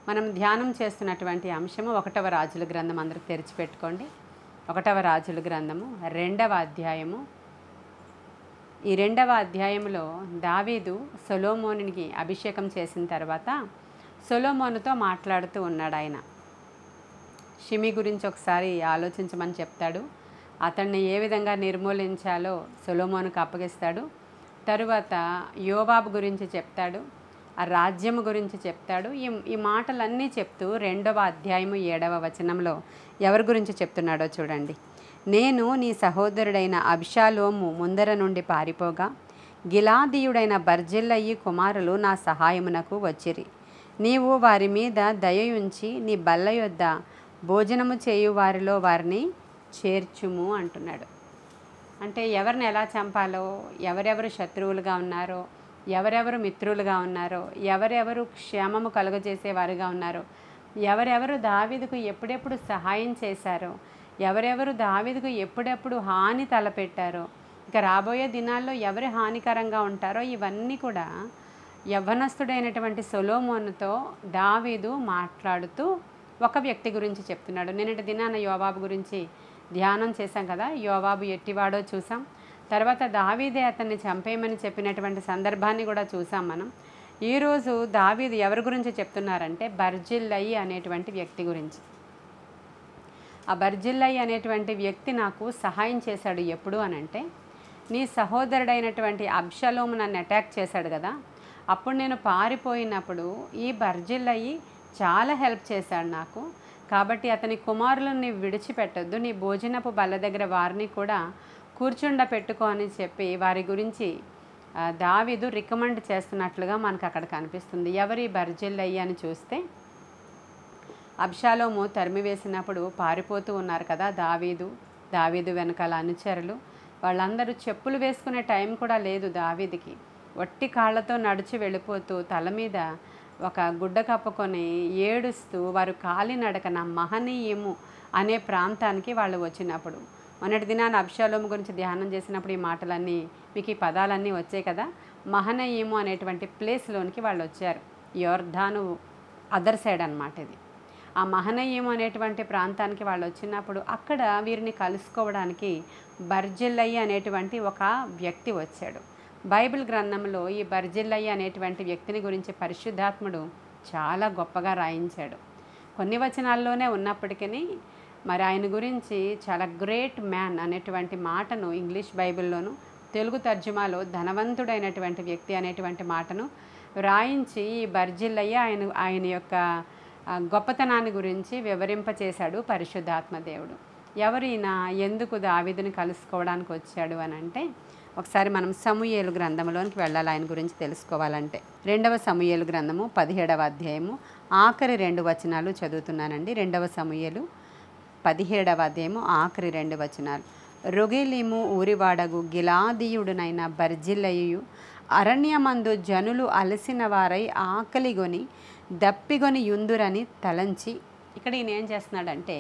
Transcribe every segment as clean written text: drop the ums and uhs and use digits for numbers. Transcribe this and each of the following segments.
మనం ధ్యానం చేస్తున్నటువంటి అంశము 1వ రాజుల గ్రంథం. అందరూ తెరిచిపెట్టుకోండి. 1వ రాజుల గ్రంథము 2వ అధ్యాయము. ఈ 2వ అధ్యాయంలో దావీదు సొలొమోనునికి అభిషేకం చేసిన తర్వాత సొలొమోనుతో మాట్లాడుతూ ఉన్నాడు. ఆయన షిమి గురించి ఒకసారి ఆలోచించమని చెప్తాడు. అతన్ని ఏ విధంగా నిర్మూలించాలో సొలొమోనుకు అప్పగిస్తాడు. తరువాత యోవాబు గురించి చెప్తాడు, ఆ రాజ్యము గురించి చెప్తాడు. ఈ మాటలన్నీ చెప్తూ 2వ అధ్యాయము 7వ వచనంలో ఎవరి గురించి చెప్తున్నాడో చూడండి. నేను నీ సహోదరుడైన అబ్షాలోము ముందర నుండి పారిపోగా గిలాదీయుడైన బర్జిల్లయి కుమారులు నా సహాయమునకు వచ్చిరి. నీవు వారి మీద దయయుంచి నీ బల్ల యొద్ద భోజనము చేయు వారిలో వారిని చేర్చుము అంటున్నాడు. అంటే ఎవరిని ఎలా చంపాలో, ఎవరెవరు శత్రువులుగా ఉన్నారో, ఎవరెవరు మిత్రులుగా ఉన్నారో, ఎవరెవరు క్షేమము కలుగజేసేవారుగా ఉన్నారో, ఎవరెవరు దావీదుకు ఎప్పుడెప్పుడు సహాయం చేశారో, ఎవరెవరు దావీదుకు ఎప్పుడెప్పుడు హాని తలపెట్టారో, ఇక రాబోయే దినాల్లో ఎవరు హానికరంగా ఉంటారో, ఇవన్నీ కూడా యవ్వనస్తుడైనటువంటి సొలొమోనుతో దావీదు మాట్లాడుతూ ఒక వ్యక్తి గురించి చెప్తున్నాడు. నిన్నటి దినాన యోవాబు గురించి ధ్యానం చేశాం కదా. యోవాబు ఎట్టివాడో చూసాం. తర్వాత దావీదే అతన్ని చంపేయమని చెప్పినటువంటి సందర్భాన్ని కూడా చూసాం మనం. ఈరోజు దావీదు ఎవరి గురించి చెప్తున్నారంటే బర్జిల్లయి అనేటువంటి వ్యక్తి గురించి. ఆ బర్జిల్లయి అనేటువంటి వ్యక్తి నాకు సహాయం చేశాడు. ఎప్పుడు అనంటే, నీ సహోదరుడైనటువంటి అబ్షలోము నన్ను అటాక్ చేశాడు కదా, అప్పుడు నేను పారిపోయినప్పుడు ఈ బర్జిల్లయి చాలా హెల్ప్ చేశాడు నాకు. కాబట్టి అతని కుమారులను నీవు విడిచిపెట్టొద్దు, నీ భోజనపు బల్ల దగ్గర వారిని కూడా కూర్చుండపెట్టుకో అని చెప్పి వారి గురించి దావీదు రికమెండ్ చేస్తున్నట్లుగా మనకు అక్కడ కనిపిస్తుంది. ఎవరి బర్జిల్లయి అని చూస్తే, అబ్షాలోము తరిమివేసినప్పుడు పారిపోతూ ఉన్నారు కదా దావీదు వెనకాల అనుచరులు. వాళ్ళందరూ చెప్పులు వేసుకునే టైం కూడా లేదు దావీదుకి. వట్టి కాళ్ళతో నడిచి వెళ్ళిపోతూ తల మీద ఒక గుడ్డ కప్పుకొని ఏడుస్తూ వారు కాలినడకన మహనీయము అనే ప్రాంతానికి వాళ్ళు వచ్చినప్పుడు, మొన్నటి దినాన్ని అబ్షాలోము గురించి ధ్యానం చేసినప్పుడు ఈ మాటలన్నీ మీకు ఈ పదాలన్నీ వచ్చాయి కదా. మహనయీము అనేటువంటి ప్లేస్లోనికి వాళ్ళు వచ్చారు. యోర్దాను అదర్ సైడ్ అన్నమాట ఇది. ఆ మహనయీము అనేటువంటి ప్రాంతానికి వాళ్ళు వచ్చినప్పుడు అక్కడ వీరిని కలుసుకోవడానికి బర్జిల్లయి అనేటువంటి ఒక వ్యక్తి వచ్చాడు. బైబిల్ గ్రంథంలో ఈ బర్జిల్లయి అనేటువంటి వ్యక్తిని గురించి పరిశుద్ధాత్ముడు చాలా గొప్పగా రాయించాడు. కొన్ని వచనాల్లోనే ఉన్నప్పటికీ మరి ఆయన గురించి చాలా గ్రేట్ మ్యాన్ అనేటువంటి మాటను ఇంగ్లీష్ బైబిల్లోను, తెలుగు తర్జుమాలో ధనవంతుడైనటువంటి వ్యక్తి అనేటువంటి మాటను రాయించి ఈ బర్జిల్లయి ఆయన యొక్క గొప్పతనాన్ని గురించి వివరింపచేశాడు పరిశుద్ధాత్మ దేవుడు. ఎవరైనా ఎందుకు దావీదుని కలుసుకోవడానికి వచ్చాడు అని అంటే, ఒకసారి మనం సమూయేలు గ్రంథంలోనికి వెళ్ళాలి ఆయన గురించి తెలుసుకోవాలంటే. 2వ సమూయేలు గ్రంథము 17వ అధ్యాయము ఆఖరి 2 వచనాలు చదువుతున్నానండి. 2వ సమూయేలు 17వ అధ్యాయము ఆఖరి 2 వచనాలు. రొగెలీము ఊరివాడగు గిలాదీయుడునైన బర్జిల్లయు అరణ్యమందు జనులు అలసిన వారై ఆకలిగొని దప్పిగొని యుందురని తలంచి, ఇక్కడ ఈయన ఏం చేస్తున్నాడంటే,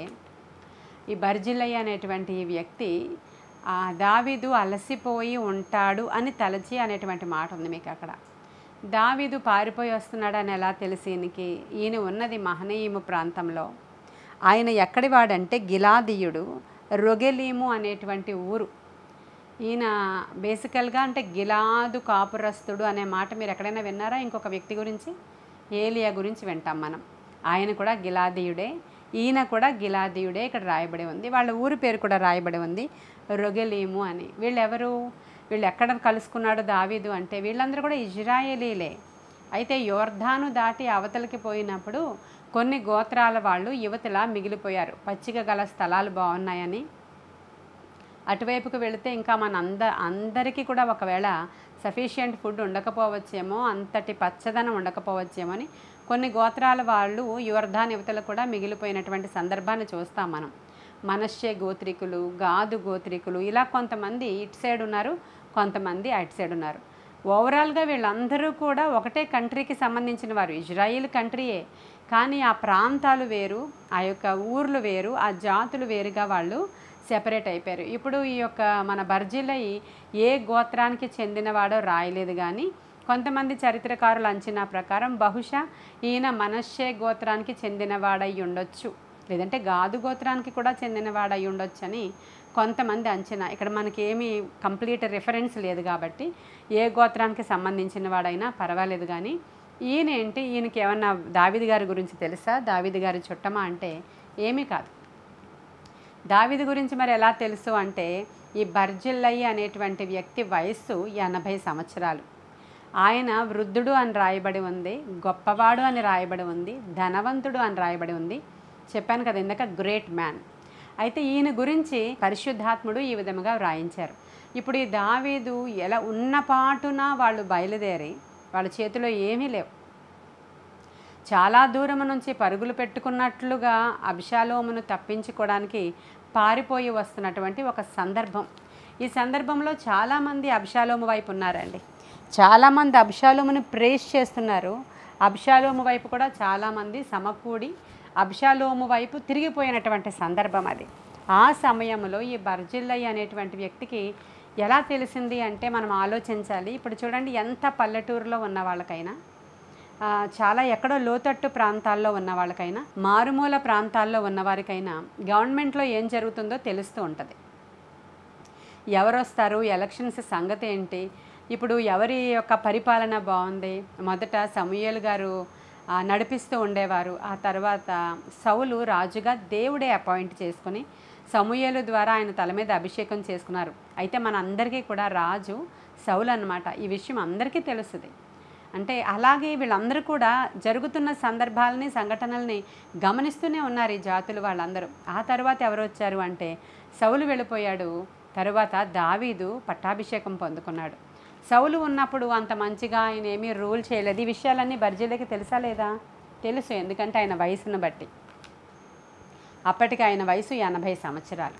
ఈ బర్జిల్లయి అనేటువంటి ఈ వ్యక్తి దావీదు అలసిపోయి ఉంటాడు అని తలచి అనేటువంటి మాట ఉంది మీకు అక్కడ. దావీదు పారిపోయి వస్తున్నాడని ఎలా తెలిసి ఈయన ఉన్నది మహనయీము ప్రాంతంలో. ఆయన ఎక్కడి వాడంటే గిలాదీయుడు, రొగెలీము అనేటువంటి ఊరు. ఈయన బేసికల్గా అంటే గిలాదు కాపురస్తుడు అనే మాట మీరు ఎక్కడైనా విన్నారా? ఇంకొక వ్యక్తి గురించి, ఏలియా గురించి వింటాం మనం. ఆయన కూడా గిలాదీయుడే, ఈయన కూడా గిలాదీయుడే. ఇక్కడ రాయబడి ఉంది. వాళ్ళ ఊరి పేరు కూడా రాయబడి ఉంది, రొగెలీము అని. వీళ్ళు ఎక్కడ కలుసుకున్నాడు దావీదు అంటే, వీళ్ళందరూ కూడా ఇజ్రాయేలీలే. అయితే యోర్దాను దాటి అవతలకి పోయినప్పుడు కొన్ని గోత్రాల వాళ్ళు యువతల మిగిలిపోయారు. పచ్చిక గల స్థలాలు బాగున్నాయని అటువైపుకు వెళితే ఇంకా అందరికీ కూడా ఒకవేళ సఫిషియంట్ ఫుడ్ ఉండకపోవచ్చేమో, అంతటి పచ్చదనం ఉండకపోవచ్చేమో అని కొన్ని గోత్రాల వాళ్ళు యోర్దాను యువతలు కూడా మిగిలిపోయినటువంటి సందర్భాన్ని చూస్తాం మనం. మనష్షే గోత్రికులు, గాదు గోత్రికులు, ఇలా కొంతమంది ఇటు సైడ్ ఉన్నారు, కొంతమంది అటు సైడ్ ఉన్నారు. ఓవరాల్గా వీళ్ళందరూ కూడా ఒకటే కంట్రీకి సంబంధించిన వారు, ఇజ్రాయిల్ కంట్రీయే. కానీ ఆ ప్రాంతాలు వేరు, ఆ యొక్క ఊర్లు వేరు, ఆ జాతులు వేరుగా వాళ్ళు సెపరేట్ అయిపోయారు. ఇప్పుడు ఈ యొక్క మన బర్జిల్లయి ఏ గోత్రానికి చెందినవాడో రాయలేదు, కానీ కొంతమంది చరిత్రకారుల అంచనా ప్రకారం బహుశా ఈయన మనష్షే గోత్రానికి చెందినవాడై ఉండొచ్చు, లేదంటే గాదు గోత్రానికి కూడా చెందినవాడై ఉండొచ్చు అని కొంతమంది అంచనా. ఇక్కడ మనకి ఏమీ కంప్లీట్ రిఫరెన్స్ లేదు కాబట్టి ఏ గోత్రానికి సంబంధించిన వాడైనా పర్వాలేదు. కానీ ఈయనకి ఏమన్నా దావీదు గారి గురించి తెలుసా, దావీదు గారి చుట్టమా అంటే ఏమీ కాదు. దావీదు గురించి మరి ఎలా తెలుసు అంటే, ఈ బర్జిల్లై అనేటువంటి వ్యక్తి వయస్సు 80 సంవత్సరాలు. ఆయన వృద్ధుడు అని రాయబడి ఉంది, గొప్పవాడు అని రాయబడి ఉంది, ధనవంతుడు అని రాయబడి ఉంది. చెప్పాను కదా ఇందాక, గ్రేట్ మ్యాన్. అయితే ఈయన గురించి పరిశుద్ధాత్ముడు ఈ విధముగా వ్రాయించారు. ఇప్పుడు ఈ దావీదు ఎలా ఉన్నపాటున వాళ్ళు బయలుదేరి, వాళ్ళ చేతిలో ఏమీ లేవు, చాలా దూరం నుంచి పరుగులు పెట్టుకున్నట్లుగా అబ్షాలోమును తప్పించుకోవడానికి పారిపోయి వస్తున్నటువంటి ఒక సందర్భం. ఈ సందర్భంలో చాలామంది అబ్షాలోము వైపు ఉన్నారండి. చాలామంది అబ్షాలోమును ప్రేస్ చేస్తున్నారు. అబ్షాలోము వైపు కూడా చాలామంది సమకూడి అబ్షాలోము వైపు తిరిగిపోయినటువంటి సందర్భం అది. ఆ సమయంలో ఈ బర్జిల్లై అనేటువంటి వ్యక్తికి ఎలా తెలిసింది అంటే మనం ఆలోచించాలి. ఇప్పుడు చూడండి, ఎంత పల్లెటూరులో ఉన్న వాళ్ళకైనా, చాలా ఎక్కడో లోతట్టు ప్రాంతాల్లో ఉన్న వాళ్ళకైనా, మారుమూల ప్రాంతాల్లో ఉన్నవారికైనా గవర్నమెంట్లో ఏం జరుగుతుందో తెలుస్తూ ఉంటుంది. ఎవరు వస్తారు, ఎలక్షన్స్ సంగతి ఏంటి, ఇప్పుడు ఎవరి యొక్క పరిపాలన బాగుంది. మొదట సమూయేలు గారు నడిపిస్తూ ఉండేవారు. ఆ తర్వాత సౌలు రాజుగా దేవుడే అపాయింట్ చేసుకుని సమూయేలు ద్వారా ఆయన తల మీద అభిషేకం చేసుకున్నారు. అయితే మన అందరికీ కూడా రాజు సౌలు అన్నమాట. ఈ విషయం అందరికీ తెలుస్తుంది. అంటే అలాగే వీళ్ళందరూ కూడా జరుగుతున్న సందర్భాలని, సంఘటనల్ని గమనిస్తూనే ఉన్నారు ఈ జాతులు వాళ్ళందరూ. ఆ తర్వాత ఎవరు వచ్చారు అంటే సౌలు వెళ్ళిపోయాడు. తరువాత దావీదు పట్టాభిషేకం పొందుకున్నాడు. సౌలు ఉన్నప్పుడు అంత మంచిగా ఆయన ఏమీ రూల్ చేయలేదు. ఈ విషయాలన్నీ బర్జిల్లైకి తెలుసా లేదా? తెలుసు. ఎందుకంటే ఆయన వయసును బట్టి, అప్పటికి ఆయన వయసు 80 సంవత్సరాలు.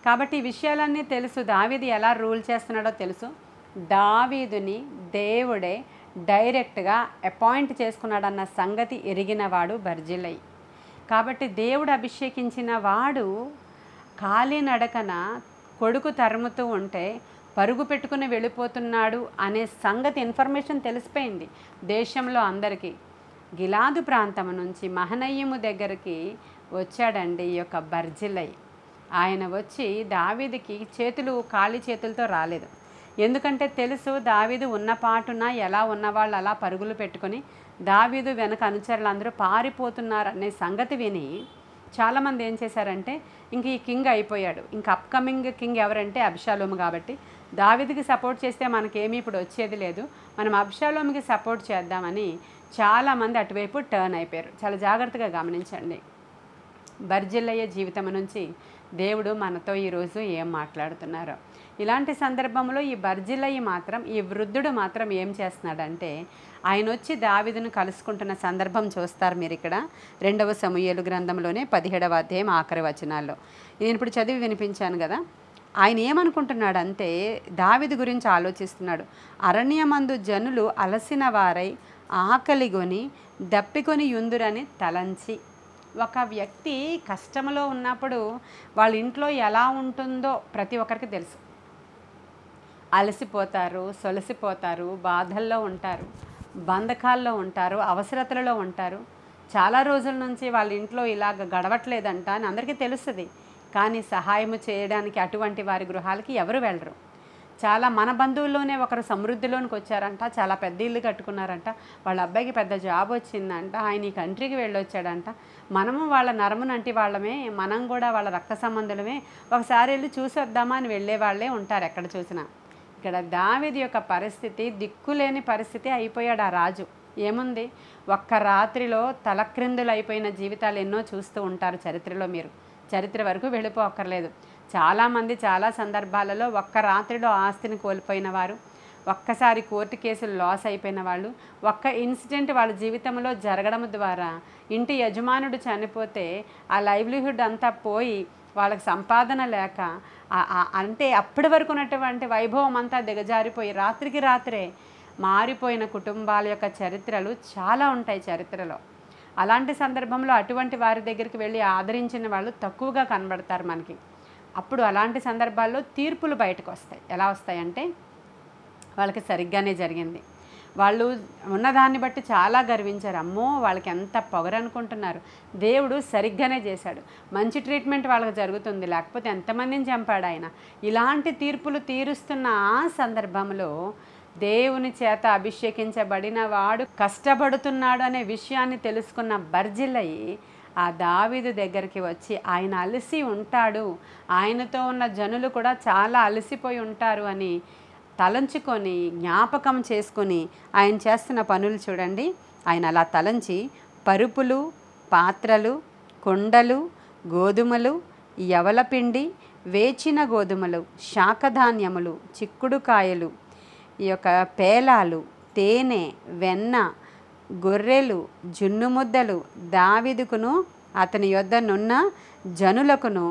కాబట్టి ఈ విషయాలన్నీ తెలుసు. దావీదు ఎలా రూల్ చేస్తున్నాడో తెలుసు. దావీదుని దేవుడే డైరెక్ట్గా అపాయింట్ చేసుకున్నాడన్న సంగతి ఎరిగినవాడు బర్జిల్లై. కాబట్టి దేవుడు అభిషేకించిన వాడు కాలినడకన కొడుకు తరుముతూ ఉంటే పరుగు పెట్టుకుని వెళ్ళిపోతున్నాడు అనే సంగతి ఇన్ఫర్మేషన్ తెలిసిపోయింది దేశంలో అందరికీ. గిలాదు ప్రాంతం నుంచి మహనయీము దగ్గరికి వచ్చాడండి ఈ యొక్క బర్జిల్లై. ఆయన వచ్చి దావీదుకి ఖాళీ చేతులతో రాలేదు. ఎందుకంటే తెలుసు, దావీదు ఉన్నపాటున ఎలా ఉన్నవాళ్ళు అలా పరుగులు పెట్టుకొని దావీదు వెనక అనుచరులందరూ పారిపోతున్నారు అనే సంగతి విని చాలామంది ఏం చేశారంటే, ఇంక ఈ కింగ్ అయిపోయాడు, ఇంక అప్కమింగ్ కింగ్ ఎవరంటే అబ్షాలోము. కాబట్టి దావీదుకి సపోర్ట్ చేస్తే మనకేమీ ఇప్పుడు వచ్చేది లేదు, మనం అబ్షాలోముకి సపోర్ట్ చేద్దామని చాలామంది అటువైపు టర్న్ అయిపోయారు. చాలా జాగ్రత్తగా గమనించండి. బర్జిల్లయ్య జీవితం నుంచి దేవుడు మనతో ఈరోజు ఏం మాట్లాడుతున్నారో. ఇలాంటి సందర్భంలో ఈ బర్జిల్లయ్య మాత్రం, ఈ వృద్ధుడు మాత్రం ఏం చేస్తున్నాడంటే, ఆయన వచ్చి దావీదును కలుసుకుంటున్న సందర్భం చూస్తారు మీరు ఇక్కడ 2వ సమూయేలు గ్రంథంలోనే 17వ అధ్యాయం ఆఖరి వచనాల్లో. నేను ఇప్పుడు చదివి వినిపించాను కదా. ఆయన ఏమనుకుంటున్నాడంటే, దావీదు గురించి ఆలోచిస్తున్నాడు. అరణ్యమందు జనులు అలసిన వారై ఆకలిగొని దప్పికొని యుందురని తలంచి. ఒక వ్యక్తి కష్టంలో ఉన్నప్పుడు వాళ్ళ ఇంట్లో ఎలా ఉంటుందో ప్రతి ఒక్కరికి తెలుసు. అలసిపోతారు, సొలసిపోతారు, బాధల్లో ఉంటారు, బంధకాల్లో ఉంటారు, అవసరతలలో ఉంటారు. చాలా రోజుల నుంచి వాళ్ళ ఇంట్లో ఇలాగ గడవట్లేదంట అని అందరికీ తెలుస్తుంది. కానీ సహాయం చేయడానికి అటువంటి వారి గృహాలకి ఎవరు వెళ్ళరు. చాలా మన బంధువుల్లోనే ఒకరు సమృద్ధిలోనికి వచ్చారంట, చాలా పెద్ద ఇల్లు కట్టుకున్నారంట, వాళ్ళ అబ్బాయికి పెద్ద జాబ్ వచ్చిందంట, ఆయన ఈ కంట్రీకి వెళ్ళొచ్చాడంట. మనము వాళ్ళ నరమునంటి వాళ్ళమే, మనం కూడా వాళ్ళ రక్త సంబంధులమే, ఒకసారి వెళ్ళి చూసి వద్దామా అని వెళ్ళే వాళ్ళే ఉంటారు ఎక్కడ చూసినా. ఇక్కడ దావీదు యొక్క పరిస్థితి దిక్కులేని పరిస్థితి అయిపోయాడు ఆ రాజు. ఏముంది, ఒక్క రాత్రిలో తలక్రిందులు అయిపోయిన జీవితాలు ఎన్నో చూస్తూ ఉంటారు చరిత్రలో. మీరు చరిత్ర వరకు వెళ్ళిపోక్కర్లేదు. చాలామంది చాలా సందర్భాలలో ఒక్క రాత్రిలో ఆస్తిని కోల్పోయిన వారు, ఒక్కసారి కోర్టు కేసులు లాస్ అయిపోయిన వాళ్ళు, ఒక్క ఇన్సిడెంట్ వాళ్ళ జీవితంలో జరగడం ద్వారా ఇంటి యజమానుడు చనిపోతే ఆ లైవ్లీహుడ్ అంతా పోయి వాళ్ళకి సంపాదన లేక అంటే అప్పటి వరకు ఉన్నటువంటి వైభవం అంతా దిగజారిపోయి రాత్రికి రాత్రే మారిపోయిన కుటుంబాల యొక్క చరిత్రలు చాలా ఉంటాయి చరిత్రలో. అలాంటి సందర్భంలో అటువంటి వారి దగ్గరికి వెళ్ళి ఆదరించిన వాళ్ళు తక్కువగా కనబడతారు మనకి. అప్పుడు అలాంటి సందర్భాల్లో తీర్పులు బయటకు వస్తాయి. ఎలా వస్తాయంటే, వాళ్ళకి సరిగ్గానే జరిగింది, వాళ్ళు ఉన్నదాన్ని బట్టి చాలా గర్వించారు. అమ్మో వాళ్ళకి ఎంత పొగరనుకుంటున్నారు. దేవుడు సరిగ్గానే చేశాడు. మంచి ట్రీట్మెంట్ వాళ్ళకి జరుగుతుంది, లేకపోతే ఎంతమందిని చంపాడు ఆయన. ఇలాంటి తీర్పులు తీరుస్తున్న ఆ సందర్భంలో దేవుని చేత అభిషేకించబడిన వాడు కష్టపడుతున్నాడు అనే విషయాన్ని తెలుసుకున్న బర్జిల్లయి ఆ దావీదు దగ్గరికి వచ్చి ఆయన అలసి ఉంటాడు, ఆయనతో ఉన్న జనులు కూడా చాలా అలసిపోయి ఉంటారు అని తలంచుకొని జ్ఞాపకం చేసుకొని ఆయన చేస్తున్న పనులు చూడండి. ఆయన అలా తలంచి పరుపులు, పాత్రలు, కుండలు, గోధుమలు, యవలపిండి, వేచిన గోధుమలు, శాకధాన్యములు, చిక్కుడుకాయలు, ఈ యొక్క పేలాలు, తేనె, వెన్న, గొర్రెలు, జున్ను ముద్దలు దావీదుకును అతని యొద్దనున్న జనులకును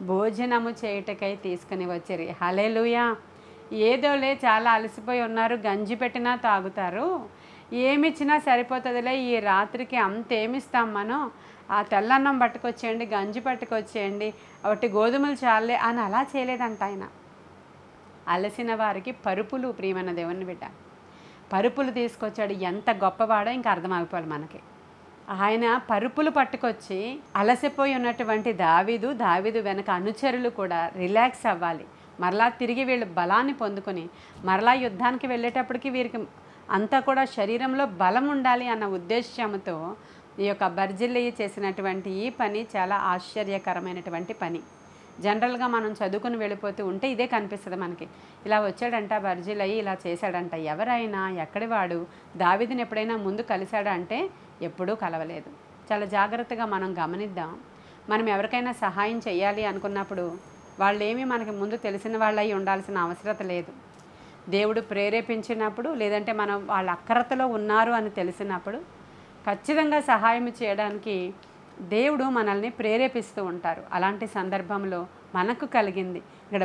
భోజనము చేయుటకై తీసుకుని వచ్చిరి. హల్లెలూయా. ఏదోలే చాలా అలసిపోయి ఉన్నారు, గంజి పెట్టినా తాగుతారు, ఏమిచ్చినా సరిపోతుందిలే, ఈ రాత్రికి అంతేమిస్తాం మనం, ఆ తెల్లన్నం పట్టుకొచ్చేయండి, గంజి పట్టుకొచ్చేయండి, ఒకటి గోధుమలు చాలే అని అలా చేయలేదంట ఆయన. అలసిన వారికి పరుపులు, ప్రియమైన దేవుని బిడ్డ, పరుపులు తీసుకొచ్చాడు. ఎంత గొప్పవాడో ఇంకా అర్థమైపోవాలి మనకి. ఆయన పరుపులు పట్టుకొచ్చి అలసిపోయి ఉన్నటువంటి దావీదు వెనక అనుచరులు కూడా రిలాక్స్ అవ్వాలి, మరలా తిరిగి వీళ్ళు బలాన్ని పొందుకొని మరలా యుద్ధానికి వెళ్ళేటప్పటికి వీరికి అంతా కూడా శరీరంలో బలం ఉండాలి అన్న ఉద్దేశ్యంతో ఈ యొక్క బర్జిల్లయి చేసినటువంటి ఈ పని చాలా ఆశ్చర్యకరమైనటువంటి పని. జనరల్గా మనం చదువుకుని వెళ్ళిపోతూ ఉంటే ఇదే కనిపిస్తుంది మనకి. ఇలా వచ్చాడంట బర్జిల్లయి, ఇలా చేశాడంట. ఎవరైనా ఎక్కడి వాడు దావీదుని ఎప్పుడైనా ముందు కలిశాడా అంటే ఎప్పుడూ కలవలేదు. చాలా జాగ్రత్తగా మనం గమనిద్దాం. మనం ఎవరికైనా సహాయం చేయాలి అనుకున్నప్పుడు వాళ్ళేమీ మనకి ముందు తెలిసిన వాళ్ళై ఉండాల్సిన అవసరం లేదు. దేవుడు ప్రేరేపించినప్పుడు, లేదంటే మనం వాళ్ళ అక్రతలో ఉన్నారు అని తెలిసినప్పుడు ఖచ్చితంగా సహాయం చేయడానికి దేవుడు మనల్ని ప్రేరేపిస్తూ ఉంటారు. అలాంటి సందర్భంలో మనకు కలిగింది. ఇక్కడ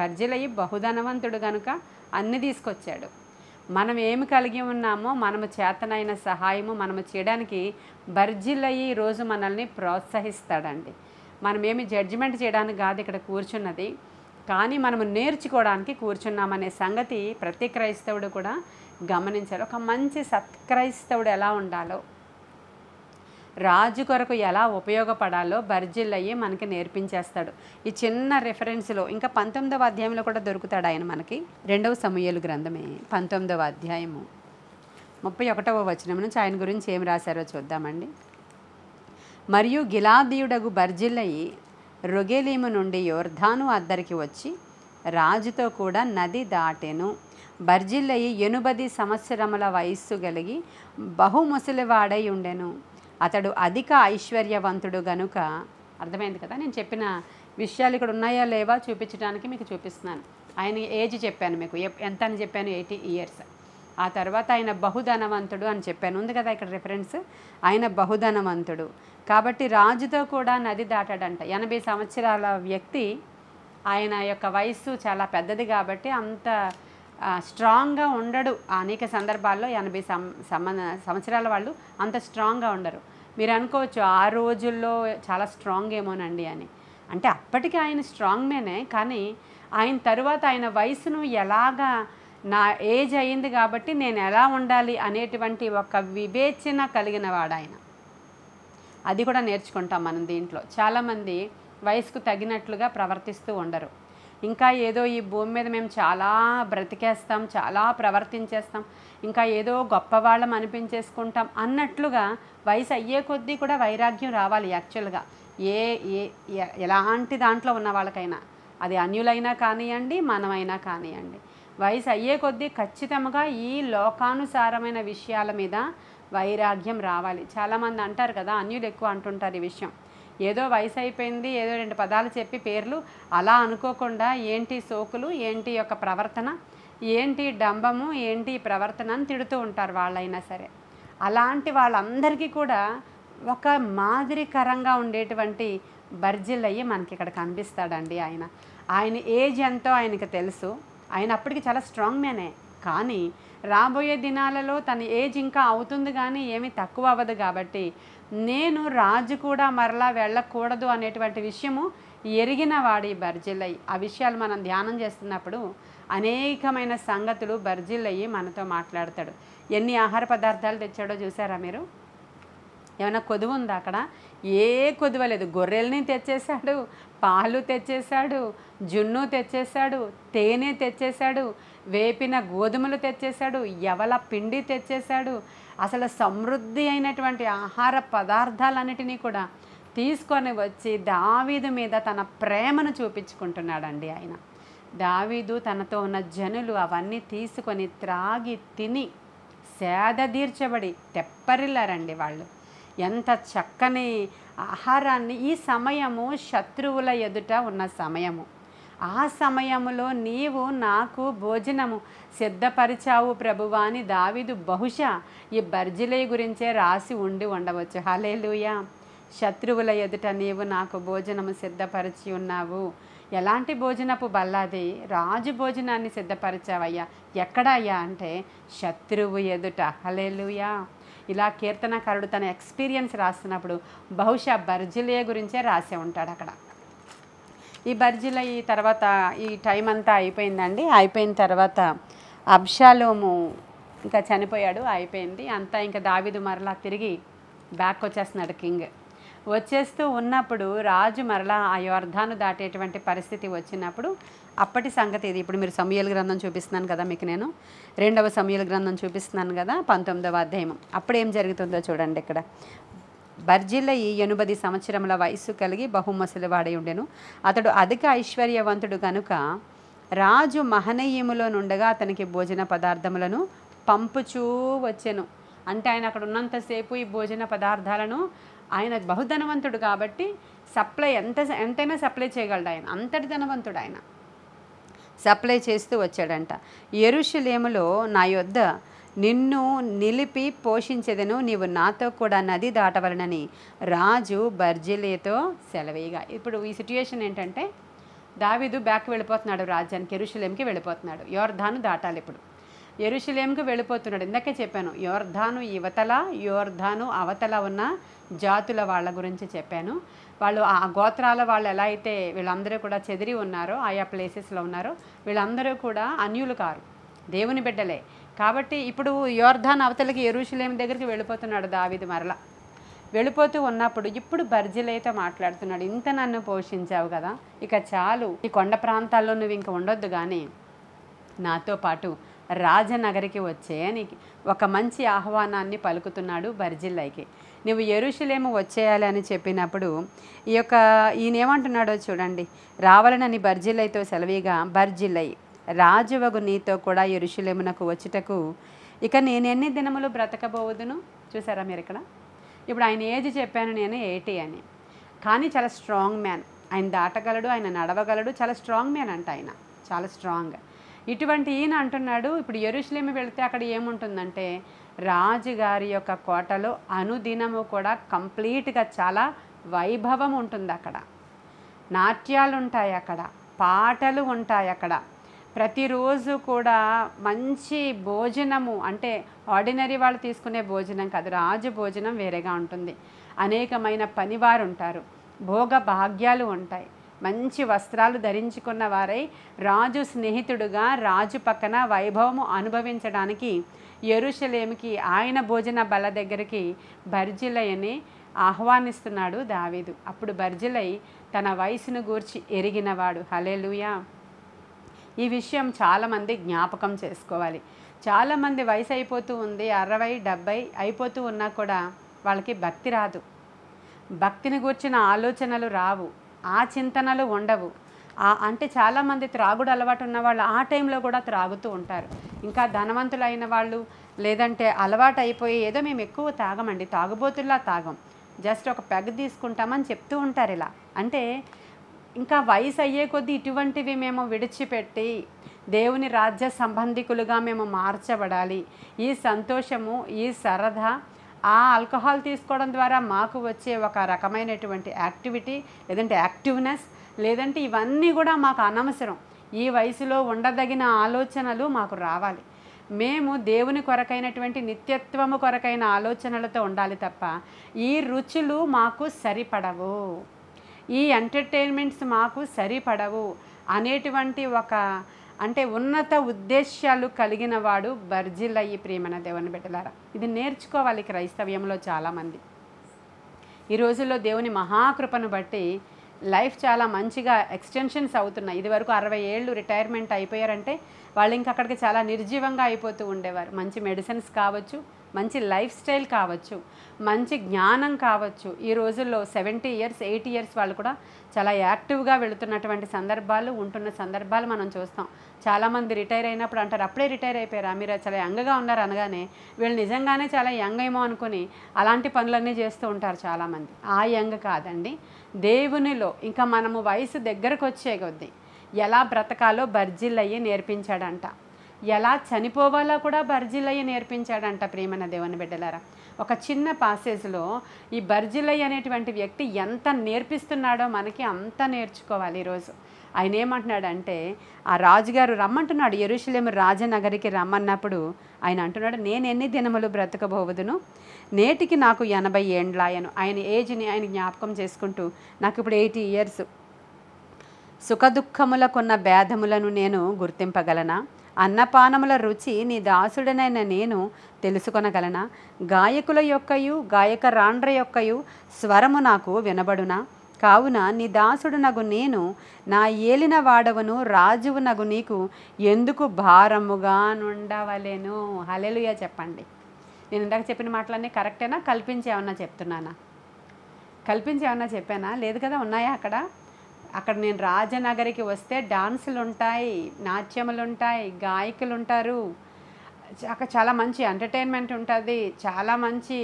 బర్జిల్లయి బహుధనవంతుడు కనుక అన్నీ తీసుకొచ్చాడు. మనం ఏమి కలిగి ఉన్నామో మనము చేతనైన సహాయము మనము చేయడానికి బర్జిల్లయి ఈరోజు మనల్ని ప్రోత్సహిస్తాడండి. మనమేమి జడ్జిమెంట్ చేయడానికి కాదు ఇక్కడ కూర్చున్నది, కానీ మనము నేర్చుకోవడానికి కూర్చున్నామనే సంగతి ప్రతి క్రైస్తవుడు కూడా గమనించాలి. ఒక మంచి సత్క్రైస్తవుడు ఎలా ఉండాలో, రాజు కొరకు ఎలా ఉపయోగపడాలో బర్జిల్లయి మనకి నేర్పించేస్తాడు. ఈ చిన్న రెఫరెన్స్లో ఇంకా 19వ అధ్యాయంలో కూడా దొరుకుతాడు ఆయన మనకి. 2వ సమూయేలు గ్రంథమే 19వ అధ్యాయము 31వ వచనం నుంచి ఆయన గురించి ఏం రాశారో చూద్దామండి. మరియు గిలాదీయుడగు బర్జిల్లయి రొగెలీము నుండి యొర్దాను అద్దరికి వచ్చి రాజుతో కూడా నది దాటెను. బర్జిల్లయి 80 సంవత్సరముల వయస్సు కలిగి బహు ముసలివాడై ఉండెను. అతడు అధిక ఐశ్వర్యవంతుడు గనుక, అర్థమైంది కదా నేను చెప్పిన విషయాలు ఇక్కడ ఉన్నాయా లేవా చూపించడానికి మీకు చూపిస్తున్నాను. ఆయన ఏజ్ చెప్పాను మీకు, ఎంత అని చెప్పాను, 80 years. ఆ తర్వాత ఆయన బహుధనవంతుడు అని చెప్పాను, ఉంది కదా ఇక్కడ రిఫరెన్స్. ఆయన బహుధనవంతుడు కాబట్టి రాజుతో కూడా నది దాటాడంట. 80 సంవత్సరాల వ్యక్తి, ఆయన యొక్క వయస్సు చాలా పెద్దది కాబట్టి అంత స్ట్రాంగ్గా ఉండడు. అనేక సందర్భాల్లో 80 సంవత్సరాల వాళ్ళు అంత స్ట్రాంగ్గా ఉండరు. మీరు అనుకోవచ్చు ఆ రోజుల్లో చాలా స్ట్రాంగ్ ఏమోనండి అని. అంటే అప్పటికి ఆయన స్ట్రాంగ్ మేనే, కానీ ఆయన తరువాత ఆయన వయసును ఎలాగా, నా ఏజ్ అయింది కాబట్టి నేను ఎలా ఉండాలి అనేటువంటి ఒక వివేచన కలిగిన వాడు ఆయన. అది కూడా నేర్చుకుంటాం మనం దీంట్లో. చాలామంది వయసుకు తగినట్లుగా ప్రవర్తిస్తూ ఉండరు. ఇంకా ఏదో ఈ భూమి మీద మేము చాలా బ్రతికేస్తాం, చాలా ప్రవర్తించేస్తాం, ఇంకా ఏదో గొప్పవాళ్ళం అనిపించేసుకుంటాం అన్నట్లుగా వయసు అయ్యే కొద్దీ కూడా వైరాగ్యం రావాలి. యాక్చువల్గా ఎలాంటి దాంట్లో ఉన్న వాళ్ళకైనా, అది అన్యులైనా కానివ్వండి, మనమైనా కానివ్వండి, వయసు అయ్యే కొద్దీ ఖచ్చితంగా ఈ లోకానుసారమైన విషయాల మీద వైరాగ్యం రావాలి. చాలామంది అంటారు కదా, అన్యులు ఎక్కువ అంటుంటారు ఈ విషయం. ఏదో వయసు అయిపోయింది, ఏదో 2 పదాలు చెప్పి పేర్లు అలా అనుకోకుండా ఏంటి సోకులు, ఏంటి యొక్క ప్రవర్తన, ఏంటి డంబము, ఏంటి ప్రవర్తన అని తిడుతూ ఉంటారు వాళ్ళైనా సరే. అలాంటి వాళ్ళందరికీ కూడా ఒక మాదిరికరంగా ఉండేటువంటి బర్జిల్లయి మనకి ఇక్కడ కనిపిస్తాడండి. ఆయన ఏజ్ ఎంతో ఆయనకి తెలుసు. ఆయన అప్పటికి చాలా స్ట్రాంగ్ మ్యానే, కానీ రాబోయే దినాలలో తన ఏజ్ ఇంకా అవుతుంది కానీ ఏమీ తక్కువ అవ్వదు. కాబట్టి నేను రాజు కూడా మరలా వెళ్ళకూడదు అనేటువంటి విషయము ఎరిగిన వాడి బర్జిల్లయి. ఆ విషయాలు మనం ధ్యానం చేస్తున్నప్పుడు అనేకమైన సంగతులు బర్జిల్లయ్యి మనతో మాట్లాడతాడు. ఎన్ని ఆహార పదార్థాలు తెచ్చాడో చూసారా మీరు? ఏమైనా కొదువు ఉందా అక్కడ? ఏ కొదువ లేదు. గొర్రెల్ని తెచ్చేశాడు, పాలు తెచ్చేశాడు, జున్ను తెచ్చేశాడు, తేనె తెచ్చేశాడు, వేపిన గోధుమలు తెచ్చేశాడు, యవల పిండి తెచ్చేశాడు. అసలు సమృద్ధి అయినటువంటి ఆహార పదార్థాలన్నిటినీ కూడా తీసుకొని వచ్చి దావీదు మీద తన ప్రేమను చూపించుకుంటున్నాడండి ఆయన. దావీదు తనతో ఉన్న జనులు అవన్నీ తీసుకొని త్రాగి తిని సేద తీర్చబడి తెప్పరిల్లారండి వాళ్ళు. ఎంత చక్కని ఆహారాన్ని! ఈ సమయము శత్రువుల ఎదుట ఉన్న సమయము. ఆ సమయములో నీవు నాకు భోజనము సిద్ధపరిచావు ప్రభువా అని దావీదు బహుశా ఈ బర్జిలై గురించే రాసి ఉండి ఉండవచ్చు. హల్లెలూయా! శత్రువుల ఎదుట నీవు నాకు భోజనము సిద్ధపరిచి ఉన్నావు. ఎలాంటి భోజనపు బల్లాది? రాజు భోజనాన్ని సిద్ధపరిచావయ్యా. ఎక్కడయ్యా అంటే శత్రువు ఎదుట. హల్లెలూయా! ఇలా కీర్తనకారుడు తన ఎక్స్పీరియన్స్ రాస్తున్నప్పుడు బహుశా బర్జిలై గురించే రాసే ఉంటాడు అక్కడ. ఈ బర్జిలై తర్వాత ఈ టైం అంతా అయిపోయిందండి. అయిపోయిన తర్వాత అబ్షాలోము ఇంకా చనిపోయాడు, అయిపోయింది అంతా. ఇంకా దావీదు మరలా తిరిగి బ్యాక్ వచ్చేస్తున్నాడు కింగ్. వచ్చేస్తూ ఉన్నప్పుడు రాజు మరలా ఆ యొర్దాను దాటేటువంటి పరిస్థితి వచ్చినప్పుడు అప్పటి సంగతి ఇది. ఇప్పుడు మీరు సమూయేలు గ్రంథం చూపిస్తున్నాను కదా మీకు, నేను 2వ సమూయేలు గ్రంథం చూపిస్తున్నాను కదా, 19వ అధ్యాయం. అప్పుడు ఏం జరుగుతుందో చూడండి. ఇక్కడ బర్జిల్లై 80 సంవత్సరముల వయస్సు కలిగి బహుమసలివాడై ఉండెను. అతడు అధిక ఐశ్వర్యవంతుడు కనుక రాజు మహనయీములో నుండగా అతనికి భోజన పదార్థములను పంపుచూ వచ్చెను. అంటే ఆయన అక్కడ ఉన్నంతసేపు ఈ భోజన పదార్థాలను, ఆయన బహుధనవంతుడు కాబట్టి సప్లై ఎంతైనా సప్లై చేయగలడు. ఆయన అంతటి ధనవంతుడు. ఆయన సప్లై చేస్తూ వచ్చాడంట. యెరూషలేములో నా యొద్ద నిన్ను నిలిపి పోషించెదను, నీవు నాతో కూడా నది దాటవలనని రాజు బర్జిల్లైతో సెలవేయగా. ఇప్పుడు ఈ సిట్యుయేషన్ ఏంటంటే దావీదు బ్యాక్ వెళ్ళిపోతున్నాడు, రాజ్యానికి యెరూషలేంకి వెళ్ళిపోతున్నాడు. యొర్దాను దాటాలి ఇప్పుడు. యెరూషలేంకి వెళ్ళిపోతున్నాడు. ఇందాకే చెప్పాను, యొర్దాను యువతల యొర్దాను అవతల ఉన్న జాతుల వాళ్ళ గురించి చెప్పాను. వాళ్ళు ఆ గోత్రాల వాళ్ళు ఎలా అయితే వీళ్ళందరూ కూడా చెదిరి ఉన్నారో, ఆయా ప్లేసెస్లో ఉన్నారో, వీళ్ళందరూ కూడా అన్యులు కారు, దేవుని బిడ్డలే. కాబట్టి ఇప్పుడు యొర్దాను అవతలకి యెరూషలేం దగ్గరికి వెళ్ళిపోతున్నాడు దావీదు. మరలా వెళ్ళిపోతూ ఉన్నప్పుడు ఇప్పుడు బర్జిలైతో మాట్లాడుతున్నాడు. ఇంత నన్ను పోషించావు కదా, ఇక చాలు, ఈ కొండ ప్రాంతాల్లో నువ్వు ఇంక ఉండొద్దు, కానీ నాతో పాటు రాజనగరికి వచ్చే అని ఒక మంచి ఆహ్వానాన్ని పలుకుతున్నాడు బర్జిల్లైకి. నువ్వు యెరూషలేము వచ్చేయాలి అని చెప్పినప్పుడు ఈయన ఏమంటున్నాడో చూడండి. రావాలనని బర్జిల్లైతో సెలవీగా, బర్జిల్లై రాజువగు నీతో కూడా యెరూషలేమునకు వచ్చుటకు ఇక నేనెన్ని దినములు బ్రతకబోదును. చూసారా మీరు ఇక్కడ? ఇప్పుడు ఆయన ఏజ్ చెప్పాను నేను 80 అని, కానీ చాలా స్ట్రాంగ్ మ్యాన్. ఆయన దాటగలడు, ఆయన నడవగలడు, చాలా స్ట్రాంగ్ మ్యాన్ అంట ఆయన, చాలా స్ట్రాంగ్. ఇటువంటి ఈయన అంటున్నాడు ఇప్పుడు యెరూషలేము వెళితే అక్కడ ఏముంటుందంటే రాజుగారి యొక్క కోటలో అనుదినము కూడా కంప్లీట్గా చాలా వైభవం ఉంటుంది. అక్కడ నాట్యాలు ఉంటాయి, అక్కడ పాటలు ఉంటాయి, అక్కడ ప్రతిరోజు కూడా మంచి భోజనము, అంటే ఆర్డినరీ వాళ్ళు తీసుకునే భోజనం కాదు, రాజు భోజనం వేరేగా ఉంటుంది. అనేకమైన పనివారు ఉంటారు, భోగ భాగ్యాలు ఉంటాయి, మంచి వస్త్రాలు ధరించుకున్న వారై రాజు స్నేహితుడుగా రాజు పక్కన వైభవము అనుభవించడానికి యెరూషలేముకి ఆయన భోజన బల్ల దగ్గరికి బర్జిల్లైని ఆహ్వానిస్తున్నాడు దావీదు. అప్పుడు బర్జిల్లై తన వయసును గూర్చి ఎరిగినవాడు. హల్లెలూయా! ఈ విషయం చాలామంది జ్ఞాపకం చేసుకోవాలి. చాలామంది వయసు అయిపోతూ ఉంది, 60, 70 అయిపోతూ ఉన్నా కూడా వాళ్ళకి భక్తి రాదు, భక్తిని గూర్చిన ఆలోచనలు రావు, ఆ చింతనలు ఉండవు. అంటే చాలామంది త్రాగుడు అలవాటు ఉన్న వాళ్ళు ఆ టైంలో కూడా త్రాగుతూ ఉంటారు. ఇంకా ధనవంతులైన వాళ్ళు లేదంటే అలవాటు అయిపోయి ఏదో మేము ఎక్కువ తాగమండి, తాగుబోతుల్లా తాగం, జస్ట్ ఒక పెగ్ తీసుకుంటామని చెప్తూ ఉంటారు. ఇలా అంటే ఇంకా వయసు అయ్యే కొద్దీ ఇటువంటివి మేము విడిచిపెట్టి దేవుని రాజ్య సంబంధికులుగా మేము మార్చబడాలి. ఈ సంతోషము, ఈ సరదా, ఆ ఆల్కహాల్ తీసుకోవడం ద్వారా మాకు వచ్చే ఒక రకమైనటువంటి యాక్టివిటీ లేదంటే యాక్టివ్నెస్, లేదంటే ఇవన్నీ కూడా మాకు అనవసరం. ఈ వయసులో ఉండదగిన ఆలోచనలు మాకు రావాలి. మేము దేవుని కొరకైనటువంటి నిత్యత్వము కొరకైన ఆలోచనలతో ఉండాలి తప్ప ఈ రుచులు మాకు సరిపడవు, ఈ ఎంటర్టైన్మెంట్స్ మాకు సరిపడవు అనేటువంటి ఒక అంటే ఉన్నత ఉద్దేశాలు కలిగిన వాడు బర్జిల్లయి ప్రియమైన దేవుని బిడ్డలారా. ఇది నేర్చుకోవాలి క్రైస్తవ్యంలో చాలామంది. ఈ రోజుల్లో దేవుని మహాకృపను బట్టి లైఫ్ చాలా మంచిగా ఎక్స్టెన్షన్స్ అవుతున్నాయి. ఇదివరకు 60 ఏళ్ళు రిటైర్మెంట్ అయిపోయారంటే వాళ్ళు ఇంక అక్కడికి చాలా నిర్జీవంగా అయిపోతూ ఉండేవారు. మంచి మెడిసిన్స్ కావచ్చు, మంచి లైఫ్ స్టైల్ కావచ్చు, మంచి జ్ఞానం కావచ్చు. ఈ రోజుల్లో 70 ఇయర్స్ 80 ఇయర్స్ వాళ్ళు కూడా చాలా యాక్టివ్గా వెళుతున్నటువంటి సందర్భాలు ఉంటున్న సందర్భాలు మనం చూస్తాం. చాలామంది రిటైర్ అయినప్పుడు అంటారు, అప్పుడే రిటైర్ అయిపోయారా, మీరు చాలా యంగ్గా ఉన్నారు అనగానే వీళ్ళు నిజంగానే చాలా యంగ్ ఏమో అనుకుని అలాంటి పనులన్నీ చేస్తూ ఉంటారు చాలామంది. ఆ యంగ్ కాదండి, దేవునిలో ఇంకా మనము వయసు దగ్గరకు వచ్చే కొద్దీ ఎలా బ్రతకాలో బర్జిల్లయ్యి నేర్పించాడంట, ఎలా చనిపోవాలో కూడా బర్జిల్లయ్య నేర్పించాడంట. ప్రియమైన దేవుని బిడ్డలారా, ఒక చిన్న పాసేజ్లో ఈ బర్జిల్లయ్య అనేటువంటి వ్యక్తి ఎంత నేర్పిస్తున్నాడో మనకి అంత నేర్చుకోవాలి. ఈరోజు ఆయన ఏమంటున్నాడంటే, ఆ రాజుగారు రమ్మంటున్నాడు, యెరూషలేము రాజనగరికి రమ్మన్నప్పుడు ఆయన అంటున్నాడు, నేను ఎన్ని దినములు బ్రతకబోవదును, నేటికి నాకు 80 ఏండ్లాయను. ఆయన ఏజ్ని ఆయన జ్ఞాపకం చేసుకుంటూ, నాకు ఇప్పుడు 80 ఇయర్స్, సుఖదుఖములకున్న భేదములను నేను గుర్తింపగలనా, అన్నపానముల రుచి నీ దాసుడనైన నేను తెలుసుకొనగలనా, గాయకుల యొక్కయు గాయకరాండ్ర యొక్కయు స్వరము నాకు వినబడునా, కావున నీ దాసుడునగు నేను నా ఏలిన వాడవును రాజువునగు నీకు ఎందుకు భారముగా నుండవలెను. హల్లెలూయా చెప్పండి. నేను ఇందాక చెప్పిన మాటలన్నీ కరెక్టేనా, కల్పించి ఏమన్నా చెప్తున్నానా? కల్పించి ఏమన్నా చెప్పానా? లేదు కదా, ఉన్నాయా అక్కడ? అక్కడ నేను రాజనగరికి వస్తే డాన్సులు ఉంటాయి, నాట్యములు ఉంటాయి, గాయకులు ఉంటారు, అక్కడ చాలా మంచి ఎంటర్టైన్మెంట్ ఉంటుంది, చాలా మంచి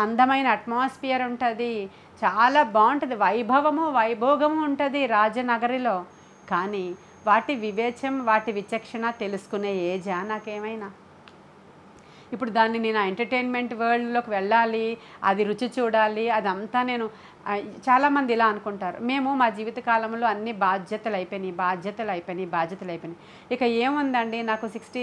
అందమైన అట్మాస్ఫియర్ ఉంటుంది, చాలా బాగుంటుంది, వైభవము వైభోగము ఉంటుంది రాజనగరిలో. కానీ వాటి వివేచం వాటి విచక్షణ తెలుసుకునే ఏజా నాకేమైనా? ఇప్పుడు దాన్ని నేను ఎంటర్టైన్మెంట్ వరల్డ్లోకి వెళ్ళాలి, అది రుచి చూడాలి, అదంతా నేను చాలామంది ఇలా అనుకుంటారు, మేము మా జీవితకాలంలో అన్ని బాధ్యతలు అయిపోయినాయి. ఇక ఏముందండి, నాకు 60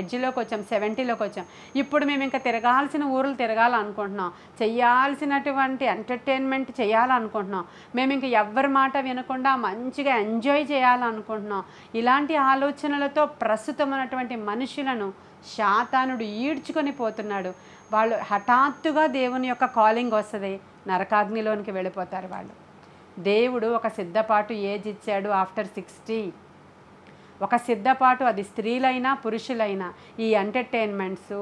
ఎడ్జ్లోకి వచ్చాం, 70లోకి వచ్చాం, ఇప్పుడు మేము ఇంకా తిరగాల్సిన ఊర్లు తిరగాలనుకుంటున్నాం, చేయాల్సినటువంటి ఎంటర్టైన్మెంట్ చేయాలనుకుంటున్నాం, మేము ఇంక ఎవ్వరి మాట వినకుండా మంచిగా ఎంజాయ్ చేయాలనుకుంటున్నాం. ఇలాంటి ఆలోచనలతో ప్రస్తుతమైనటువంటి మనుషులను శాతానుడు ఈడ్చుకొని పోతున్నాడు. వాళ్ళు హఠాత్తుగా దేవుని యొక్క కాలింగ్ వస్తుంది, నరకాగ్నిలోనికి వెళ్ళిపోతారు వాళ్ళు. దేవుడు ఒక సిద్ధపాటు ఏజ్ ఇచ్చాడు, ఆఫ్టర్ 60 ఒక సిద్ధపాటు, అది స్త్రీలైనా పురుషులైనా. ఈ ఎంటర్టైన్మెంట్స్,